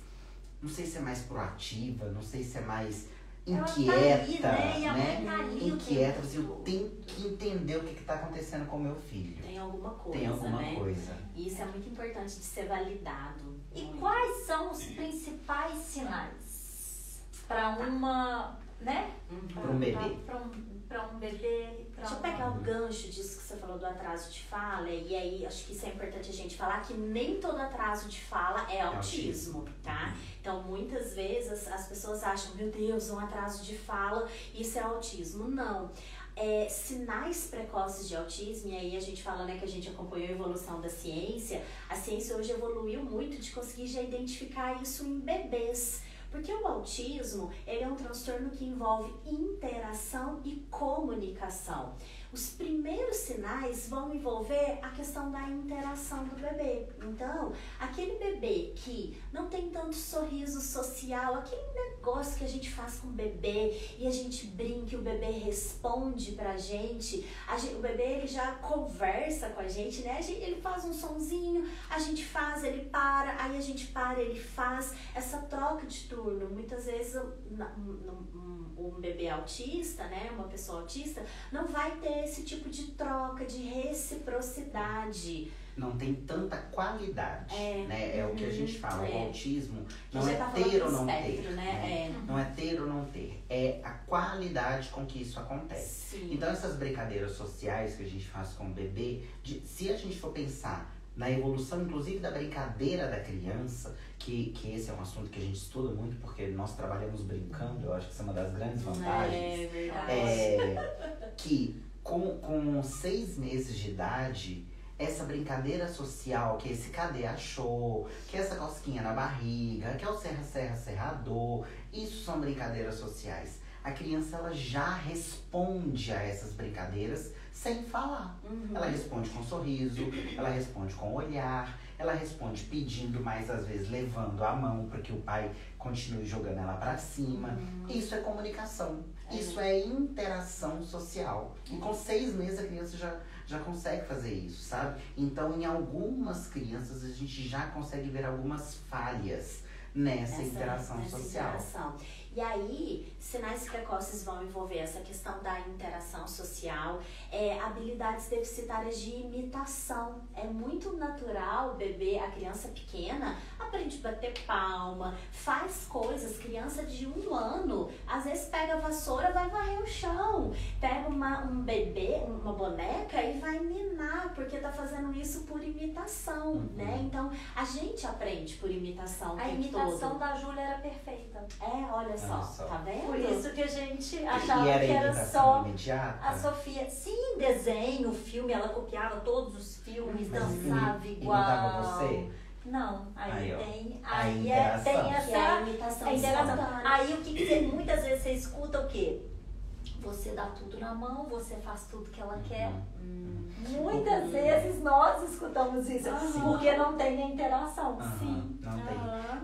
não sei se é mais proativa, não sei se é mais inquieta, tá ali, né? E a mãe tá ali inquieta, assim, eu tenho que entender o que tá acontecendo com o meu filho. Tem alguma coisa, né? Coisa. E isso é muito importante de ser validado. E quais são os principais sinais para uma, né? Para um bebê. Para um bebê. Deixa eu pegar o gancho disso que você falou do atraso de fala, e aí acho que isso é importante a gente falar, que nem todo atraso de fala é autismo, tá? Então, muitas vezes as pessoas acham, meu Deus, um atraso de fala, isso é autismo. Não. Sinais precoces de autismo, e aí a gente fala, né, que a gente acompanhou a evolução da ciência. A ciência hoje evoluiu muito de conseguir já identificar isso em bebês. Porque o autismo, ele é um transtorno que envolve interação e comunicação. Os primeiros sinais vão envolver a questão da interação do bebê. Então, aquele bebê que não tem tanto sorriso social, aquele negócio que a gente faz com o bebê e a gente brinca e o bebê responde pra gente, o bebê ele já conversa com a gente, né? Ele faz um sonzinho, a gente faz, ele para, aí a gente para, ele faz. Essa troca de turno, muitas vezes um bebê autista, né? Uma pessoa autista, não vai ter esse tipo de troca, de reciprocidade. Não tem tanta qualidade, né? É o que a gente fala, o autismo não é tá ter ou não espectro, ter, né? Não é ter ou não ter, é a qualidade com que isso acontece. Sim. Então essas brincadeiras sociais que a gente faz com o bebê, se a gente for pensar na evolução, inclusive, da brincadeira da criança, que esse é um assunto que a gente estuda muito, porque nós trabalhamos brincando, eu acho que isso é uma das grandes vantagens. É verdade. Que com 6 meses de idade, essa brincadeira social, que é esse cadê achou, que é essa cosquinha na barriga, que é o serrador, isso são brincadeiras sociais. A criança, ela já responde a essas brincadeiras sem falar. Ela responde com sorriso, ela responde com olhar, ela responde pedindo, mas às vezes levando a mão para que o pai continue jogando ela para cima. Isso é comunicação, isso é interação social. E com 6 meses a criança já consegue fazer isso, sabe? Então, em algumas crianças a gente já consegue ver algumas falhas nessa interação social. E aí, sinais precoces vão envolver essa questão da interação social, habilidades deficitárias de imitação. É muito natural o bebê, a criança pequena, aprende a bater palma, faz coisas. Criança de 1 ano, às vezes pega a vassoura, vai varrer o chão. Pega um bebê, uma boneca e vai ninar, porque tá fazendo isso por imitação, né? Então, a gente aprende por imitação. A imitação da Júlia era perfeita. Olha só, tá vendo? Por isso que a gente achava que era só imediata? a Sofia. Sim, desenho, filme, ela copiava todos os filmes, dançava igual. Imitava você? Não, aí tem tem essa imitação espontânea. Aí o que você, muitas vezes você escuta o quê? Você dá tudo na mão, você faz tudo que ela quer. Muitas vezes nós escutamos isso, porque não tem a interação. Sim. Não tem.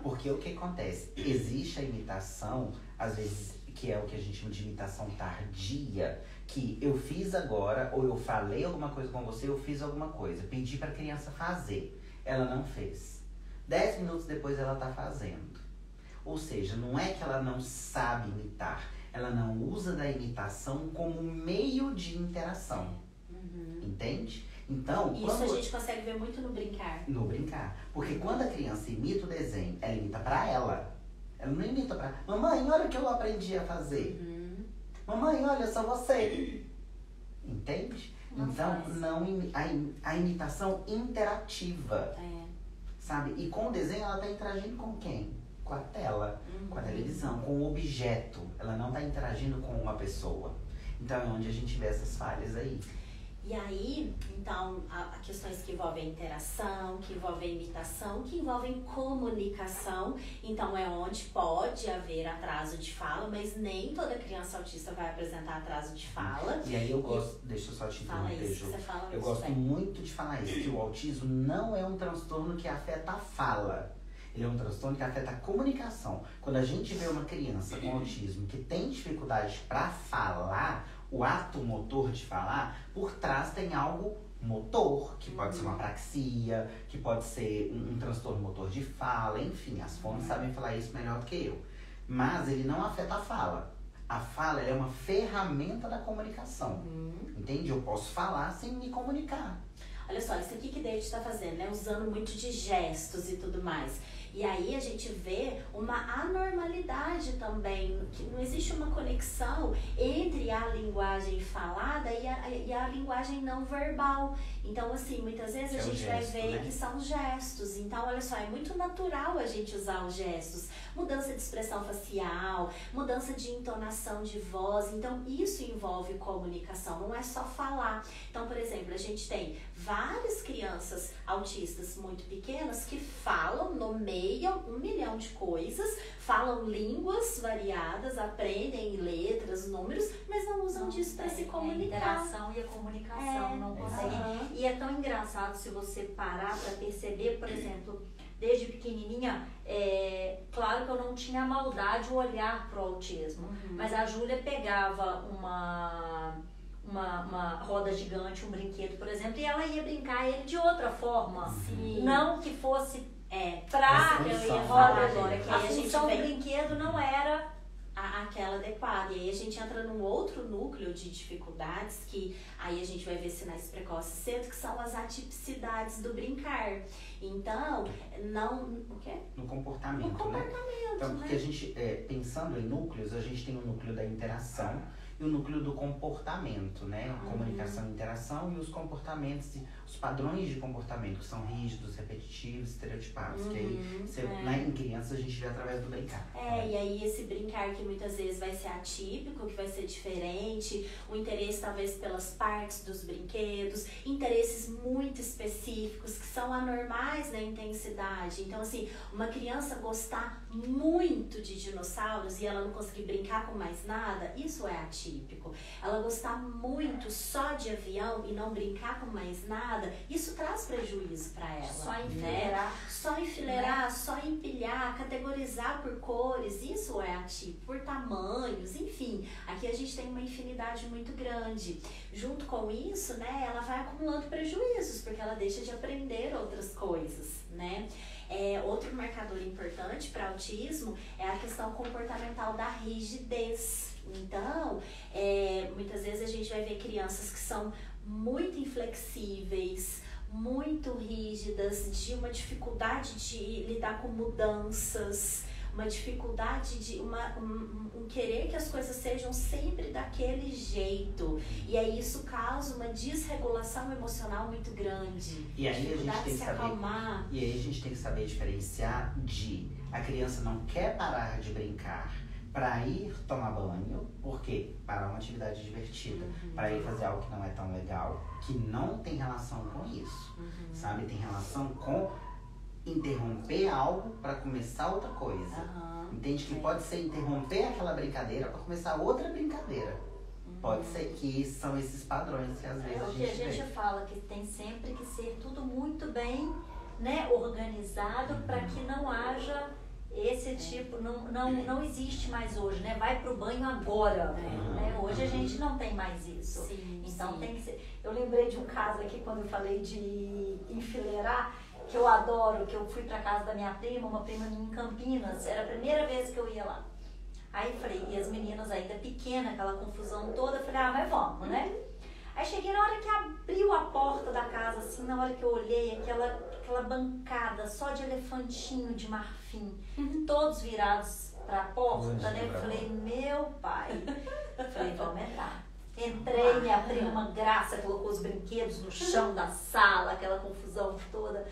Porque o que acontece? Existe a imitação, às vezes, que é o que a gente chama de imitação tardia, que eu fiz agora, ou eu falei alguma coisa com você, eu fiz alguma coisa, pedi pra criança fazer, ela não fez. 10 minutos depois ela tá fazendo. Ou seja, não é que ela não sabe imitar, ela não usa da imitação como meio de interação. Entende? Então, isso a gente consegue ver muito no brincar. No brincar. Porque quando a criança imita o desenho, ela imita pra ela. Ela não imita pra... Mamãe, olha o que eu aprendi a fazer. Mamãe, olha, só você. Entende? Não então, faz. não a imitação interativa. Sabe? E com o desenho, ela tá interagindo com quem? Com a tela, com a televisão, com o objeto. Ela não tá interagindo com uma pessoa. Então, é onde a gente vê essas falhas aí. E aí, então, há questões que envolvem interação, que envolvem imitação, que envolvem comunicação. Então, é onde pode haver atraso de fala, mas nem toda criança autista vai apresentar atraso de fala. E aí eu gosto, deixa eu só te interromper, Ju. Eu gosto muito de falar isso, que o autismo não é um transtorno que afeta a fala. Ele é um transtorno que afeta a comunicação. Quando a gente vê uma criança com autismo que tem dificuldade para falar, o ato motor de falar, por trás tem algo motor, que pode ser uma apraxia, que pode ser um transtorno motor de fala, enfim, as fontes sabem falar isso melhor do que eu. Mas ele não afeta a fala. A fala é uma ferramenta da comunicação. Entende? Eu posso falar sem me comunicar. Olha só, isso aqui que David está fazendo, né? Usando muito de gestos e tudo mais. E aí a gente vê uma anormalidade também, que não existe uma conexão entre a linguagem falada e a linguagem não verbal. Então, assim, muitas vezes a gente vai ver que são gestos. Então, olha só, é muito natural a gente usar os gestos. Mudança de expressão facial, mudança de entonação de voz. Então, isso envolve comunicação, não é só falar. Então, por exemplo, a gente tem várias crianças autistas muito pequenas que falam, nomeiam 1 milhão de coisas, falam línguas variadas, aprendem letras, números, mas não usam disso para se comunicar. A interação e a comunicação não conseguem. E é tão engraçado se você parar para perceber, por exemplo, desde pequenininha, claro que eu não tinha maldade o olhar pro autismo, mas a Júlia pegava uma roda gigante, um brinquedo, por exemplo, e ela ia brincar ele de outra forma. Sim. Não que fosse pra eu ia falar agora, que a aí a gente função do vem brinquedo não era aquela adequada. E aí a gente entra num outro núcleo de dificuldades que aí a gente vai ver sinais precoces cedo, que são as atipicidades do brincar. Então, não... O quê? No comportamento, No comportamento, né? Então, porque a gente, pensando em núcleos, a gente tem o núcleo da interação e o núcleo do comportamento, né? Comunicação e interação, e os comportamentos, os padrões de comportamento, que são rígidos, repetitivos, estereotipados. Que aí, em criança, a gente vê através do brincar. E aí esse brincar que muitas vezes vai ser atípico, que vai ser diferente, o interesse talvez pelas partes dos brinquedos, interesses muito específicos, que são anormais na intensidade. Então, assim, uma criança gostar muito de dinossauros e ela não conseguir brincar com mais nada, isso é atípico. Ela gostar muito só de avião e não brincar com mais nada, isso traz prejuízo para ela. Só enfileirar. Só enfileirar, só empilhar, categorizar por cores, isso é atípico, por tamanhos, enfim. Aqui a gente tem uma infinidade muito grande. Junto com isso, né, ela vai acumulando prejuízos, porque ela deixa de aprender outras coisas, né? Outro marcador importante para autismo é a questão comportamental da rigidez. Então, muitas vezes a gente vai ver crianças que são muito inflexíveis, muito rígidas, de uma dificuldade de lidar com mudanças, uma dificuldade de um querer que as coisas sejam sempre daquele jeito. E aí isso causa uma desregulação emocional muito grande. E aí a gente tem que se acalmar. E aí a gente tem que saber diferenciar de a criança não quer parar de brincar para ir tomar banho, porque para uma atividade divertida, para ir fazer algo que não é tão legal, que não tem relação com isso, sabe? Tem relação com interromper algo para começar outra coisa. Entende? Que pode ser interromper aquela brincadeira para começar outra brincadeira. Pode ser que são esses padrões que às vezes a gente vê. O que a gente fala que tem sempre que ser tudo muito bem, né, organizado, para que não haja esse tipo, não existe mais hoje, né? Vai pro banho agora. Né? Hoje a gente não tem mais isso. Então tem que ser. Eu lembrei de um caso aqui quando eu falei de enfileirar, que eu adoro, que eu fui pra casa da minha prima, uma prima minha em Campinas, era a primeira vez que eu ia lá. Aí falei, e as meninas ainda pequenas, aquela confusão toda, eu falei, mas vamos, né? Aí cheguei na hora que abriu a porta da casa, assim, na hora que eu olhei, aquela bancada só de elefantinho de marfim, todos virados pra porta, né? Falei, meu pai. Falei, vou aumentar. Entrei, minha prima, uma graça, colocou os brinquedos no chão da sala, aquela confusão toda.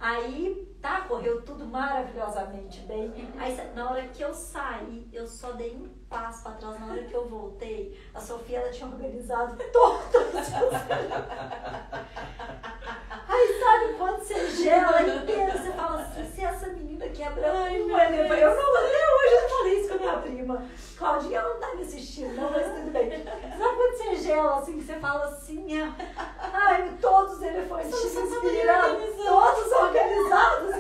Aí, tá, correu tudo maravilhosamente bem. Aí, na hora que eu saí, eu só dei um passo pra trás. Na hora que eu voltei, a Sofia, ela tinha organizado todas as Aí, sabe, quando você gela inteiro, você fala assim, se essa menina quebra um elefante. Eu não, até hoje eu falei isso com a minha prima. Claudinha, ela não tá me assistindo, não, mas tudo bem. Sabe quando você gela, assim, que você fala assim, ai, todos os elefantes se inspirando, todos organizados,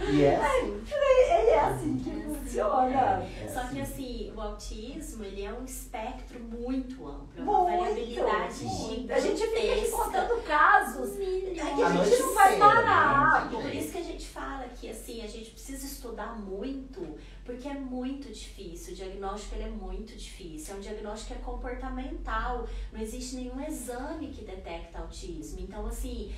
E é ele é assim que funciona. Só que assim, o autismo, ele é um espectro muito amplo, é Muito, uma variabilidade muito. gigantesca. A gente fica aqui contando casos que a A gente noite não vai inteira, parar. né? Por isso que a gente fala que assim, a gente precisa estudar muito, porque é muito difícil. O diagnóstico ele é muito difícil. É um diagnóstico que é comportamental. Não existe nenhum exame que detecta autismo. Então, assim,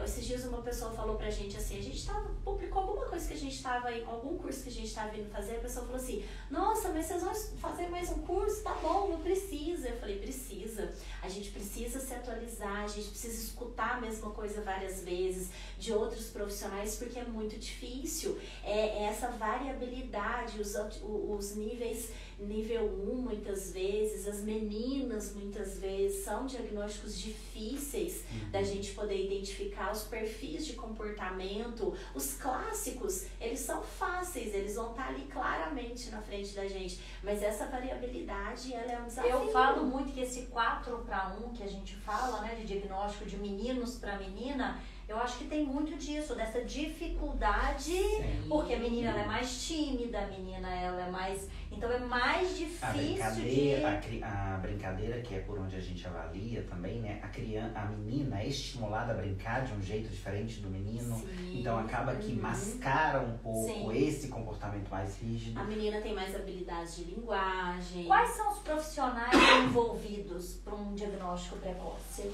esses dias uma pessoa falou pra gente assim, a gente publicou alguma coisa que a gente estava em algum curso que a gente estava vindo fazer, a pessoa falou assim, nossa, mas vocês vão fazer mais um curso? Tá bom, não precisa. Eu falei, precisa. A gente precisa se atualizar, a gente precisa escutar a mesma coisa várias vezes de outros profissionais, porque é muito difícil. Essa variabilidade, os níveis, nível 1 muitas vezes, as meninas muitas vezes, são diagnósticos difíceis da gente poder identificar os perfis de comportamento. Os clássicos, eles são fáceis, eles vão estar ali claramente na frente da gente, mas essa variabilidade, ela é um desafio. Eu falo muito que esse 4-1 que a gente fala, né, de diagnóstico de meninos para menina, eu acho que tem muito disso, dessa dificuldade, sim, porque a menina ela é mais tímida, a menina ela é mais... Então é mais difícil a brincadeira, que é por onde a gente avalia também, né? A menina é estimulada a brincar de um jeito diferente do menino, sim, então acaba que mascara um pouco, sim, esse comportamento mais rígido. A menina tem mais habilidades de linguagem. Quais são os profissionais envolvidos para um diagnóstico precoce?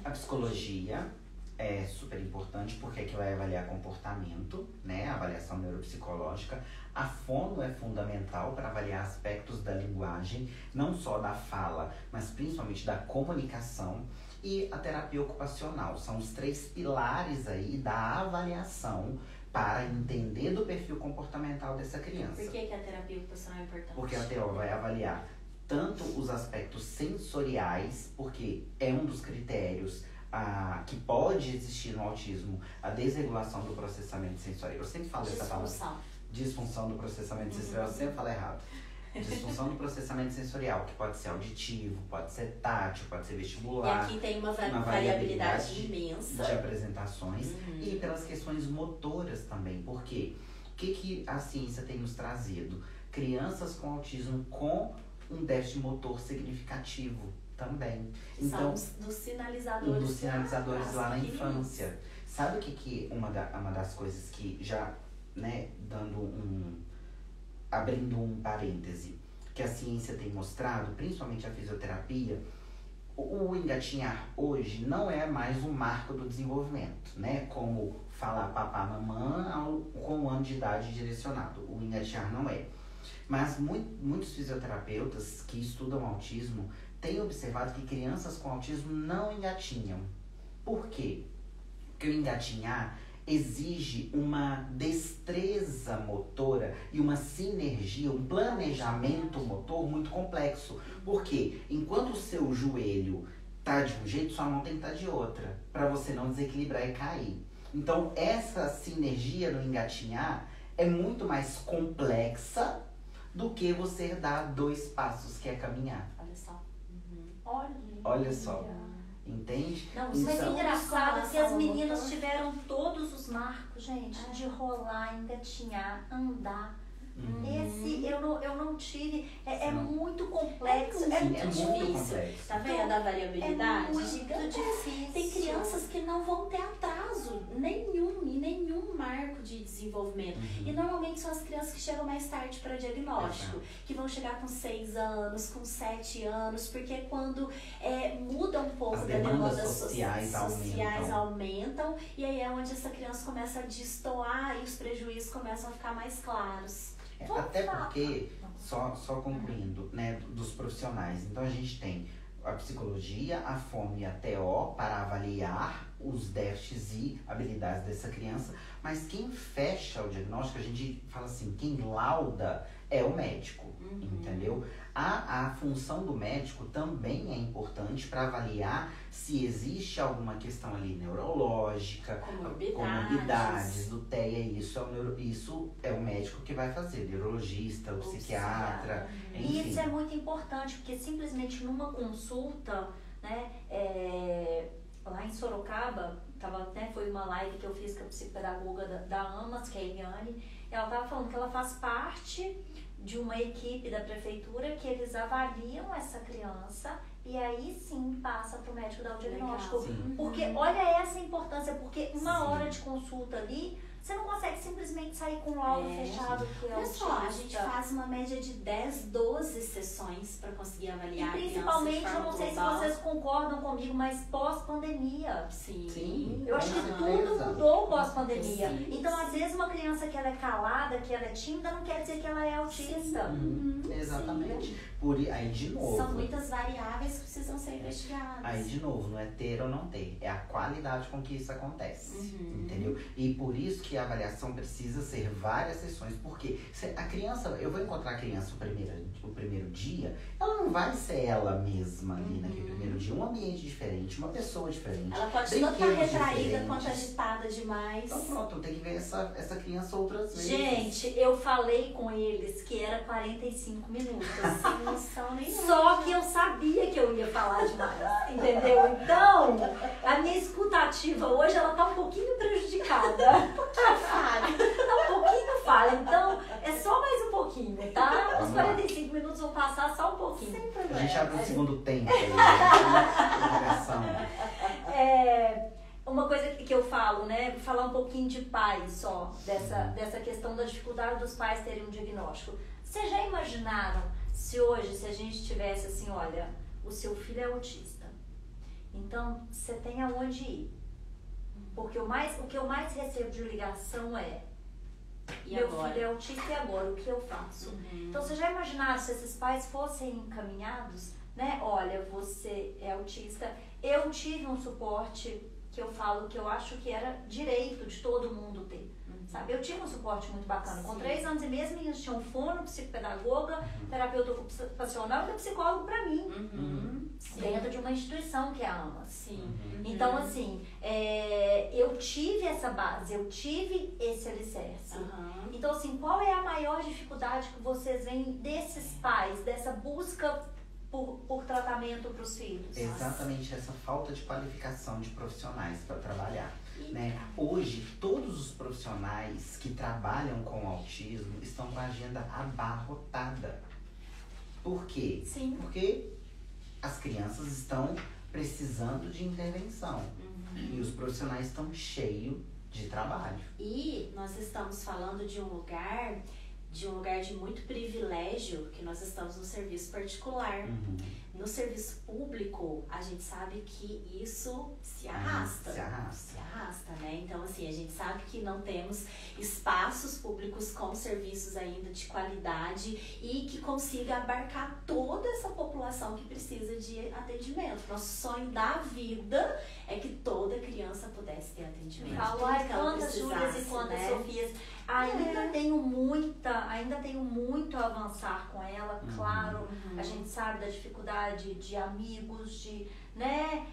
A psicologia é super importante porque é que vai avaliar comportamento, né? A avaliação neuropsicológica. A fono é fundamental para avaliar aspectos da linguagem, não só da fala, mas principalmente da comunicação. E a terapia ocupacional. São os 3 pilares aí da avaliação para entender do perfil comportamental dessa criança. Por que a terapia ocupacional é importante? Porque a TO vai avaliar tanto os aspectos sensoriais, porque é um dos critérios que pode existir no autismo, a desregulação do processamento sensorial. Eu sempre falo essa palavra. Disfunção do processamento sensorial, eu sempre falo errado. Disfunção do processamento sensorial, que pode ser auditivo, pode ser tátil, pode ser vestibular. E aqui tem uma variabilidade imensa de apresentações. E pelas questões motoras também. Por quê? O que a ciência tem nos trazido? Crianças com autismo com um déficit motor significativo também. Então, são dos sinalizadores. Dos sinalizadores lá na infância. Sabe o que uma das coisas que já, né, abrindo um parêntese, que a ciência tem mostrado, principalmente a fisioterapia, o engatinhar hoje não é mais um marco do desenvolvimento, né? Como falar papá, mamã com 1 ano de idade direcionado. O engatinhar não é. Mas muitos fisioterapeutas que estudam autismo têm observado que crianças com autismo não engatinham. Por quê? Porque o engatinhar exige uma destreza motora e uma sinergia, um planejamento motor muito complexo. Porque enquanto o seu joelho tá de um jeito, sua mão tem que estar de outra, para você não desequilibrar e cair. Então essa sinergia no engatinhar é muito mais complexa do que você dar 2 passos, que é caminhar. Olha só. Olha só. Entende? Não, isso vai ser engraçado, porque as meninas tiveram todos os marcos, gente, de rolar, engatinhar, andar. Esse eu não tive. é muito complexo. É Sim, muito é muito difícil. complexo. Tá vendo a variabilidade? É muito Gigantesca. difícil. Tem crianças que não vão ter atraso nenhum, em nenhum marco de desenvolvimento. E normalmente são as crianças que chegam mais tarde para diagnóstico, que vão chegar com 6 anos, com 7 anos, porque quando muda um pouco As da demandas demanda sociais aumentam, e aí é onde essa criança começa a destoar e os prejuízos começam a ficar mais claros. Até porque, só concluindo, né, dos profissionais. Então a gente tem a psicologia, a FOM e a TO para avaliar os déficits e habilidades dessa criança, mas quem fecha o diagnóstico, a gente fala assim, quem lauda é o médico, entendeu? A função do médico também é importante para avaliar se existe alguma questão ali neurológica, comorbidades do TEA, isso é o médico que vai fazer, o neurologista, o psiquiatra, enfim. E isso é muito importante, porque simplesmente numa consulta, né, lá em Sorocaba, foi uma live que eu fiz com a psicopedagoga da AMAS, que é a Eliane, ela estava falando que ela faz parte de uma equipe da prefeitura que eles avaliam essa criança e aí sim passa para o médico dar o diagnóstico. Porque olha essa importância, porque uma hora de consulta ali, você não consegue simplesmente sair com o laudo fechado. Que olha só, a gente faz uma média de 10, 12 sessões para conseguir avaliar. E principalmente, eu não sei se vocês concordam comigo, mas pós-pandemia. Sim. Eu acho que tudo mudou pós-pandemia. Então, às vezes, uma criança que ela é calada, que ela é tímida, não quer dizer que ela é autista. Exatamente. Aí, de novo. São muitas variáveis que precisam ser investigadas. Aí, de novo, não é ter ou não ter. É a qualidade com que isso acontece. Entendeu? E por isso que a avaliação precisa ser várias sessões. Porque a criança, eu vou encontrar a criança o primeiro dia, ela não vai ser ela mesma ali naquele primeiro dia. Um ambiente diferente, uma pessoa diferente. Ela pode tanto estar retraída quanto agitada demais. Então pronto, tem que ver essa criança outras vezes. Gente, eu falei com eles que era 45 minutos. Sem noção nenhuma. Só que eu sabia que eu ia falar demais, entendeu? Então, a minha escutativa hoje, ela tá um pouquinho prejudicada. Tá um pouquinho falha. Então, é só mais um pouquinho, tá? Os 45 minutos vão passar só um pouquinho. Sem problema. A gente abre o segundo tempo. Uma coisa que eu falo, né? Vou falar um pouquinho de pais só, dessa questão da dificuldade dos pais terem um diagnóstico. Vocês já imaginaram se hoje, se a gente tivesse assim, olha, o seu filho é autista, então você tem aonde ir? Porque o que eu mais recebo de ligação é meu filho é autista e agora, o que eu faço? Então, vocês já imaginaram se esses pais fossem encaminhados, né? Olha, você é autista, eu tive um suporte que eu falo que eu acho que era direito de todo mundo ter. Sabe? Eu tive um suporte muito bacana. Com 3 anos e meio, as meninas tinham fono, psicopedagoga, terapeuta ocupacional e psicólogo pra mim. Dentro de uma instituição que é a AMAS. Então, assim, eu tive essa base, eu tive esse alicerce. Então, assim, qual é a maior dificuldade que vocês veem desses pais, dessa busca por tratamento para os filhos? Exatamente essa falta de qualificação de profissionais para trabalhar. Né? Hoje, todos os profissionais que trabalham com autismo estão com a agenda abarrotada. Por quê? Sim. Porque as crianças estão precisando de intervenção e os profissionais estão cheios de trabalho. E nós estamos falando de um lugar de muito privilégio, que nós estamos no serviço particular. No serviço público, a gente sabe que isso se arrasta. Se arrasta, né? Então, assim, a gente sabe que não temos espaços públicos com serviços ainda de qualidade e que consiga abarcar toda essa população que precisa de atendimento. Nosso sonho da vida é que toda criança pudesse ter atendimento. Ai, quantas Júlias e quantas Sofias. Ainda tenho muito a avançar com ela, claro. A gente sabe da dificuldade de amigos, né?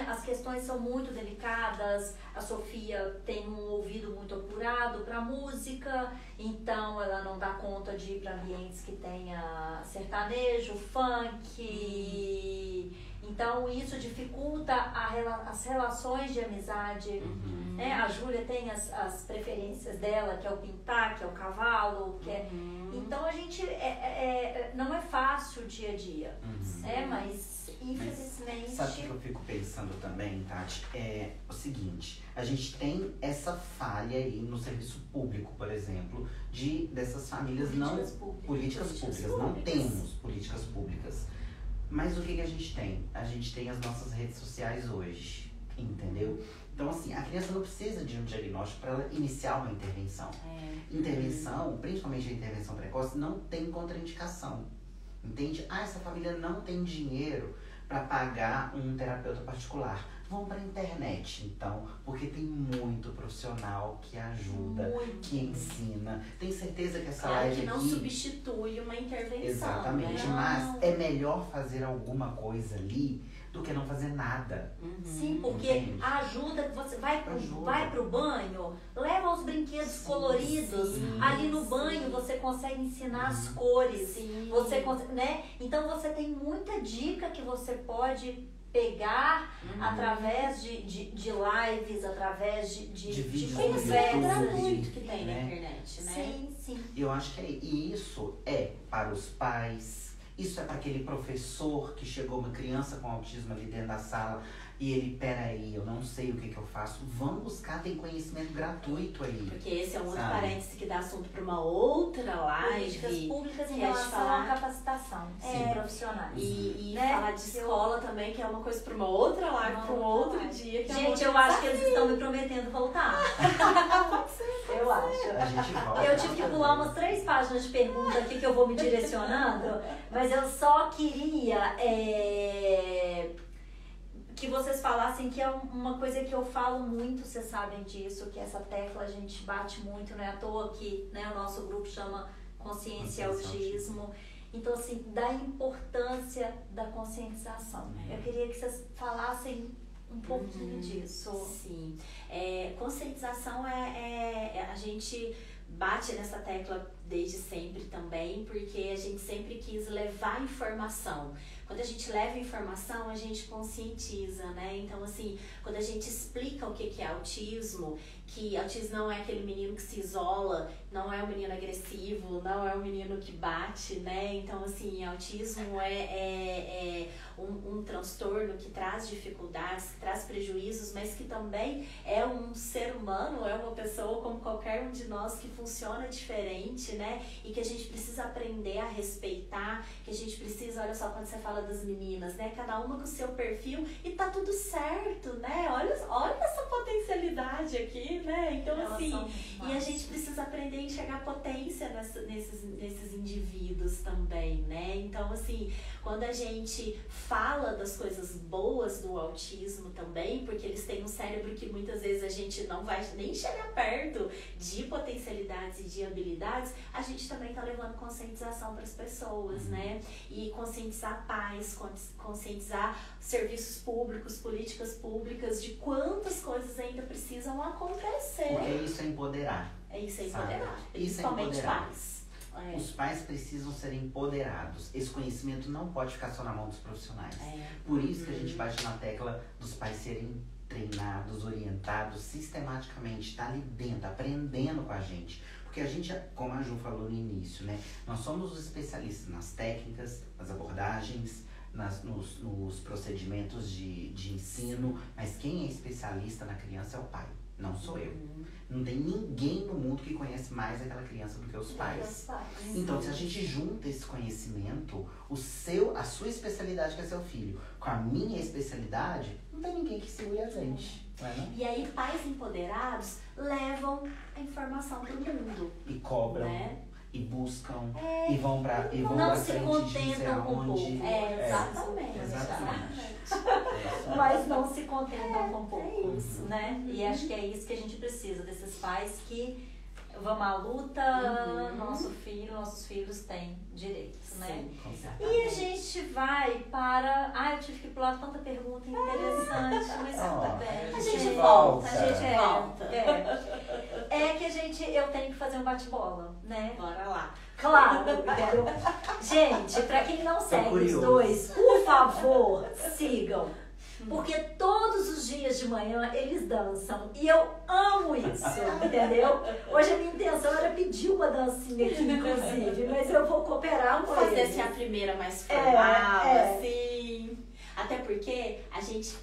As questões são muito delicadas. A Sofia tem um ouvido muito apurado para música, então ela não dá conta de ir para ambientes que tenha sertanejo, funk. Então isso dificulta as relações de amizade. Né? A Júlia tem as preferências dela, que é o pintar, que é o cavalo, que é... Então a gente não é fácil o dia a dia. Mas infelizmente... Sabe o que eu fico pensando também, Tati? É o seguinte, a gente tem essa falha aí no serviço público, por exemplo, dessas famílias políticas públicas. Não temos políticas públicas. Mas o que a gente tem? A gente tem as nossas redes sociais hoje, entendeu? Então, assim, a criança não precisa de um diagnóstico para ela iniciar uma intervenção. Intervenção, principalmente a intervenção precoce, não tem contraindicação. Entende? Essa família não tem dinheiro para pagar um terapeuta particular. Vão para a internet, então, porque tem muito profissional que ajuda, que ensina. Tenho certeza que essa live que não aqui... substitui uma intervenção. Exatamente, né? mas é melhor fazer alguma coisa ali do que não fazer nada. Sim, porque ajuda, você vai pro banho, leva os brinquedos coloridos. Ali no banho você consegue ensinar as cores. Você consegue, né? Então você tem muita dica que você pode pegar através de lives, através de conversas gratuito que tem na internet, né? Sim. Eu acho que isso é para os pais, isso é para aquele professor que chegou uma criança com autismo ali dentro da sala e ele, peraí, eu não sei o que eu faço. Vamos buscar, tem conhecimento gratuito aí. Porque esse é um outro parêntese que dá assunto para uma outra live. Políticas públicas em relação à capacitação de profissionais. E falar de escola também, que é uma coisa para uma outra live, para um outro dia. Que gente, eu acho que eles estão me prometendo voltar. Eu acho. A gente volta. Eu tive que pular umas 3 páginas de pergunta aqui que eu vou me direcionando, mas eu só queria... que vocês falassem que é uma coisa que eu falo muito, vocês sabem disso, que essa tecla a gente bate muito, não é à toa que, né, o nosso grupo chama Consciência e Autismo. Então, assim, da importância da conscientização. Eu queria que vocês falassem um pouquinho disso. Sim. Conscientização a gente bate nessa tecla desde sempre também, porque a gente sempre quis levar informação. Quando a gente leva informação, a gente conscientiza, né? Então, assim, quando a gente explica o que é autismo, que autismo não é aquele menino que se isola, não é um menino agressivo, não é um menino que bate, né? Então, assim, autismo é um transtorno que traz dificuldades, que traz prejuízos, mas que também é um ser humano, é uma pessoa como qualquer um de nós que funciona diferente, né? E que a gente precisa aprender a respeitar, que a gente precisa, olha só, quando você fala das meninas, né? Cada uma com o seu perfil e tá tudo certo, né? Olha essa potencialidade aqui, né? Então, assim, e a gente precisa aprender a enxergar potência nesses indivíduos também, né? Então, assim, quando a gente fala das coisas boas do autismo também, porque eles têm um cérebro que muitas vezes a gente não vai nem chegar perto de potencialidades e de habilidades, a gente também tá levando conscientização para as pessoas, né? E conscientizar pais, conscientizar serviços públicos, políticas públicas, de quantas coisas ainda precisam acontecer. Porque isso é empoderar. Isso é empoderar, principalmente empoderar. Pais. Os pais precisam ser empoderados. Esse conhecimento não pode ficar só na mão dos profissionais. Por isso que a gente bate na tecla dos pais serem treinados, orientados sistematicamente, tá ali dentro, aprendendo com a gente. Porque a gente, como a Ju falou no início, né? Nós somos os especialistas nas técnicas, nas abordagens, nos procedimentos de ensino, mas quem é especialista na criança é o pai, não sou eu. Não tem ninguém no mundo que conhece mais aquela criança do que os pais. Então, se a gente junta esse conhecimento, a sua especialidade, que é seu filho, com a minha especialidade, não tem ninguém que segure a gente. Não é, não? E aí, pais empoderados levam a informação para o mundo. E cobram. Né? E buscam, e vão pra não se frente contentam com pouco. Exatamente. Mas não se contentam com pouco, né? E acho que é isso que a gente precisa, desses pais que vamos à luta, nossos filhos têm direitos, né? E a gente vai para... eu tive que pular tanta pergunta interessante, mas tudo bem. A gente volta. É que eu tenho que fazer um bate-bola, né? Bora lá. Claro, Gente, pra quem não segue os dois, por favor, sigam Porque todos os dias de manhã eles dançam. E eu amo isso, entendeu? Hoje a minha intenção era pedir uma dancinha aqui, inclusive. Mas eu vou cooperar com Vamos fazer eles. assim a primeira mais formal, assim. Até porque a gente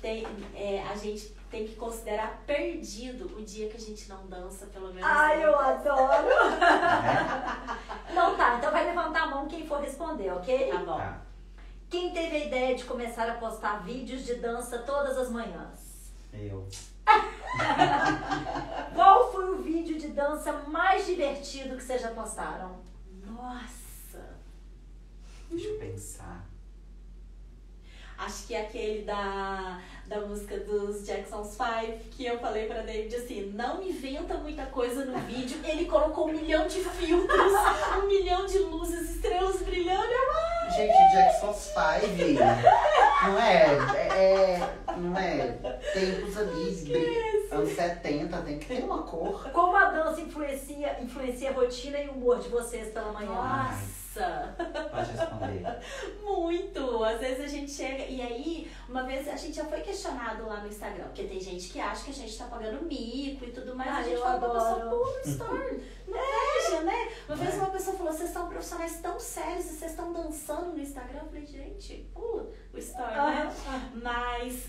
tem que considerar perdido o dia que a gente não dança, pelo menos. Ai, eu adoro! Não, tá. Então vai levantar a mão quem for responder, ok? Tá bom. Tá. Quem teve a ideia de começar a postar vídeos de dança todas as manhãs? Eu. Qual foi o vídeo de dança mais divertido que vocês já postaram? Nossa! Deixa eu pensar. Acho que é aquele da música dos Jackson's 5, que eu falei pra David assim, não inventa muita coisa no vídeo. Ele colocou 1 milhão de filtros, 1 milhão de luzes, estrelas brilhando. Gente, Jackson's 5. Não é tempos ali, anos 70, tem que ter uma cor. Como a dança influencia a rotina e o humor de vocês pela manhã? Nossa! Pode responder. Muito! Às vezes a gente chega... E aí, uma vez a gente já foi questionado lá no Instagram, porque tem gente que acha que a gente tá pagando mico e tudo mais. A gente eu fala pra pessoa, adoro. pô, no story. Não veja, né? Uma vez uma pessoa falou, vocês são profissionais tão sérios e vocês estão dançando no Instagram. Eu falei, gente, o story, né? Mas,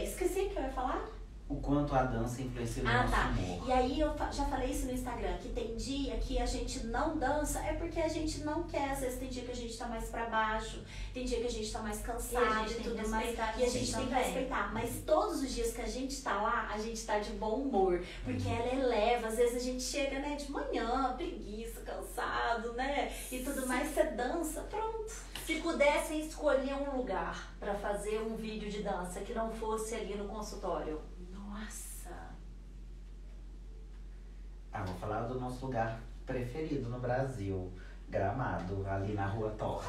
esqueci o que eu ia falar. O quanto a dança influencia no nosso humor. E aí eu já falei isso no Instagram, que tem dia que a gente não dança, é porque a gente não quer. Às vezes tem dia que a gente tá mais pra baixo, tem dia que a gente tá mais cansado e tudo mais. E a gente tem que respeitar. Mas todos os dias que a gente tá lá, a gente tá de bom humor. Porque ela eleva, às vezes a gente chega, né, de manhã, preguiça, cansado, né? E tudo mais, você dança, pronto. Se pudessem escolher um lugar pra fazer um vídeo de dança que não fosse ali no consultório? Nossa! Vou falar do nosso lugar preferido no Brasil. Gramado, ali na Rua Torta.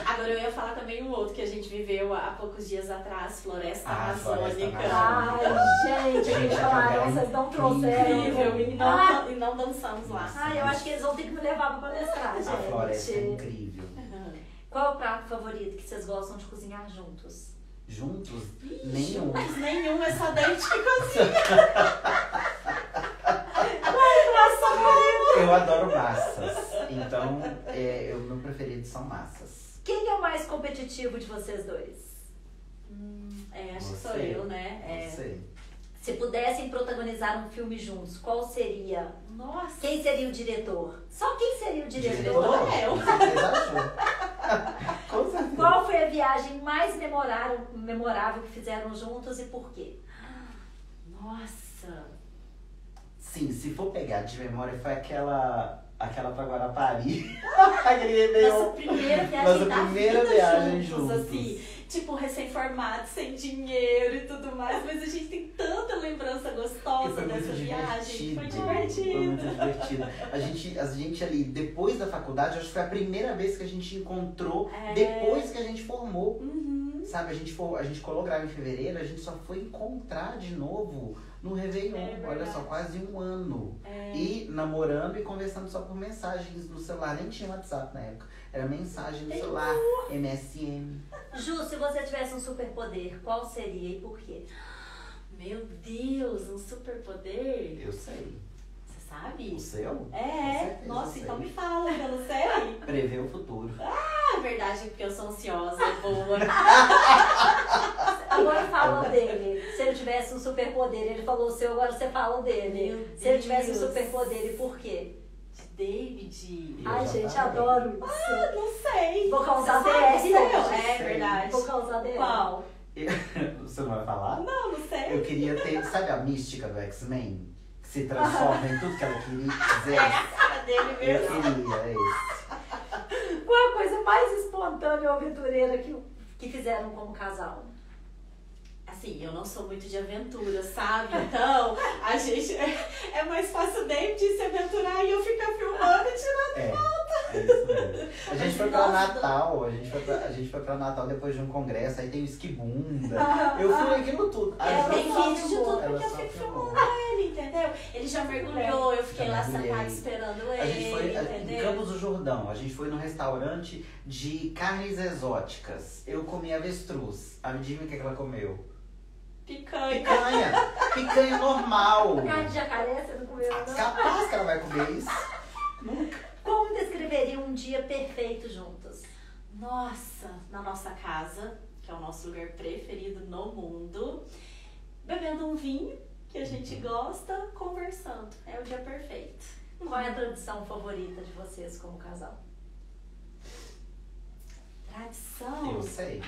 Agora eu ia falar também um outro que a gente viveu há poucos dias atrás, Floresta Amazônica. Ai, gente, claro, vocês não trouxeram. Incrível, e não dançamos lá. Ai, eu acho que eles vão ter que me levar pra palestrar, gente. A floresta é incrível. Qual é o prato favorito que vocês gostam de cozinhar juntos? Juntos? Ih, Nenhum. Juntos nenhum, é só dente que cozinha. Eu adoro massas. Então, o meu preferido são massas. Quem é o mais competitivo de vocês dois? Acho que Você. sou eu, né? Você. Se pudessem protagonizar um filme juntos, qual seria? Nossa! Quem seria o diretor? Só quem seria o diretor? Diretor? É eu. Com certeza achou. Com certeza. Qual foi a viagem mais memorável que fizeram juntos e por quê? Nossa! Sim, se for pegar de memória, foi aquela pra Guarapari. Aquele Réveillon. Nossa primeira viagem Nossa da primeira vida viagem juntos, juntos. assim. Tipo, recém-formado, sem dinheiro e tudo mais. Mas a gente tem tanta lembrança gostosa Foi dessa muito viagem. Foi divertido. Foi muito divertido. divertido. A gente ali, depois da faculdade, acho que foi a primeira vez que a gente encontrou É. depois que a gente formou. Uhum. Sabe, a gente colou grave em fevereiro, a gente só foi encontrar de novo no Réveillon. É verdade. Olha só, quase um ano. É. E namorando e conversando só por mensagens no celular. Nem tinha WhatsApp na época. Era mensagem no celular, MSN. Ju, se você tivesse um superpoder, qual seria e por quê? Meu Deus, um superpoder? Eu sei. Você sabe? O seu? Com É, certeza nossa, eu então sei. me fala, eu não sei. Prever o futuro. É verdade, porque eu sou ansiosa, boa. Agora fala o dele. Se ele tivesse um superpoder, ele falou o seu, agora você fala o dele. Meu Se ele tivesse um Deus. superpoder e por quê? David. Eu Ai, já gente, falei. adoro isso. Não sei. Vou causar Você sabe, DR, não? né? É verdade. Vou causar DR. Qual? Você não vai falar? Não sei. Eu queria ter, sabe a mística do X-Men? Que se transforma em tudo que ela queria dizer. É a cara dele Eu mesmo. queria esse. Qual a coisa mais espontânea ou aventureira que fizeram como casal? Assim, eu não sou muito de aventura, sabe? Então, a gente... É mais fácil o David se aventurar e eu ficar filmando e tirando. É isso mesmo. A gente foi pra Nossa. Natal, a gente foi pra Natal depois de um congresso, aí tem o esquibunda. Eu fui aquilo tudo. A Eu Ju tenho só vídeo de filmou, tudo ela porque eu só fico filmou. filmando ele, entendeu? Ele já mergulhou, eu fiquei Já lá mergulhei. sentada esperando A gente foi ele, em entendeu? Campos do Jordão, a gente foi num restaurante de carnes exóticas. Eu comi avestruz. Adivinha o que ela comeu? Picanha. Picanha! Picanha normal! Carne de jacaré, você não comeu, não? Capaz que ela vai comer isso. Como descreveria um dia perfeito juntos? Nossa, na nossa casa, que é o nosso lugar preferido no mundo, bebendo um vinho que a gente gosta, conversando. É o dia perfeito. Qual é a tradição favorita de vocês como casal? Tradição? Eu sei.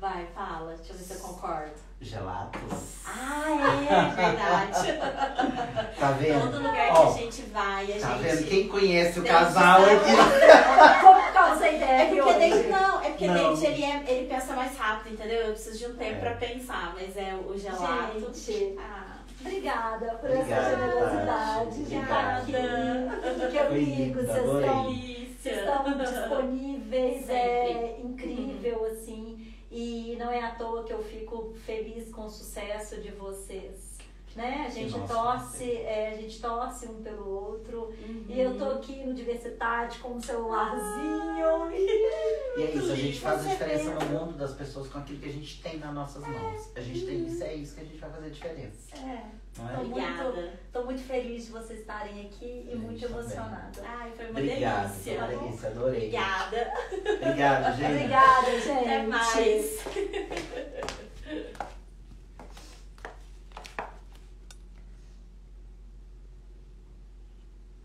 Vai, fala, deixa eu ver se eu concordo. Gelatos. Ah, é verdade. Tá vendo? Todo lugar Ó, que a gente vai, a Tá gente... vendo? Quem conhece o Tem casal que aqui? Como causa ideia É porque hoje? dente, não, é porque Não. dente ele pensa mais rápido, entendeu? Eu preciso de um tempo pra pensar, mas é o gelato. Gente, Ah, obrigada por Obrigado, essa generosidade Tati. de estar aqui. Que amigos, linda, vocês estão, delícia. vocês estão disponíveis, é Sempre. incrível, assim. E não é à toa que eu fico feliz com o sucesso de vocês. Né? A gente torce um pelo outro. E eu tô aqui no Diversitate com um celularzinho. E é isso, a gente faz a Você diferença pensa. no mundo das pessoas com aquilo que a gente tem nas nossas mãos. A gente tem isso, é isso que a gente vai fazer a diferença. Não é? Obrigada. Tô muito feliz de vocês estarem aqui e muito também. emocionada. Ai, foi uma Obrigado, delícia. foi uma delícia, adorei. Obrigada. Obrigado, gente. Obrigada, gente. Até mais.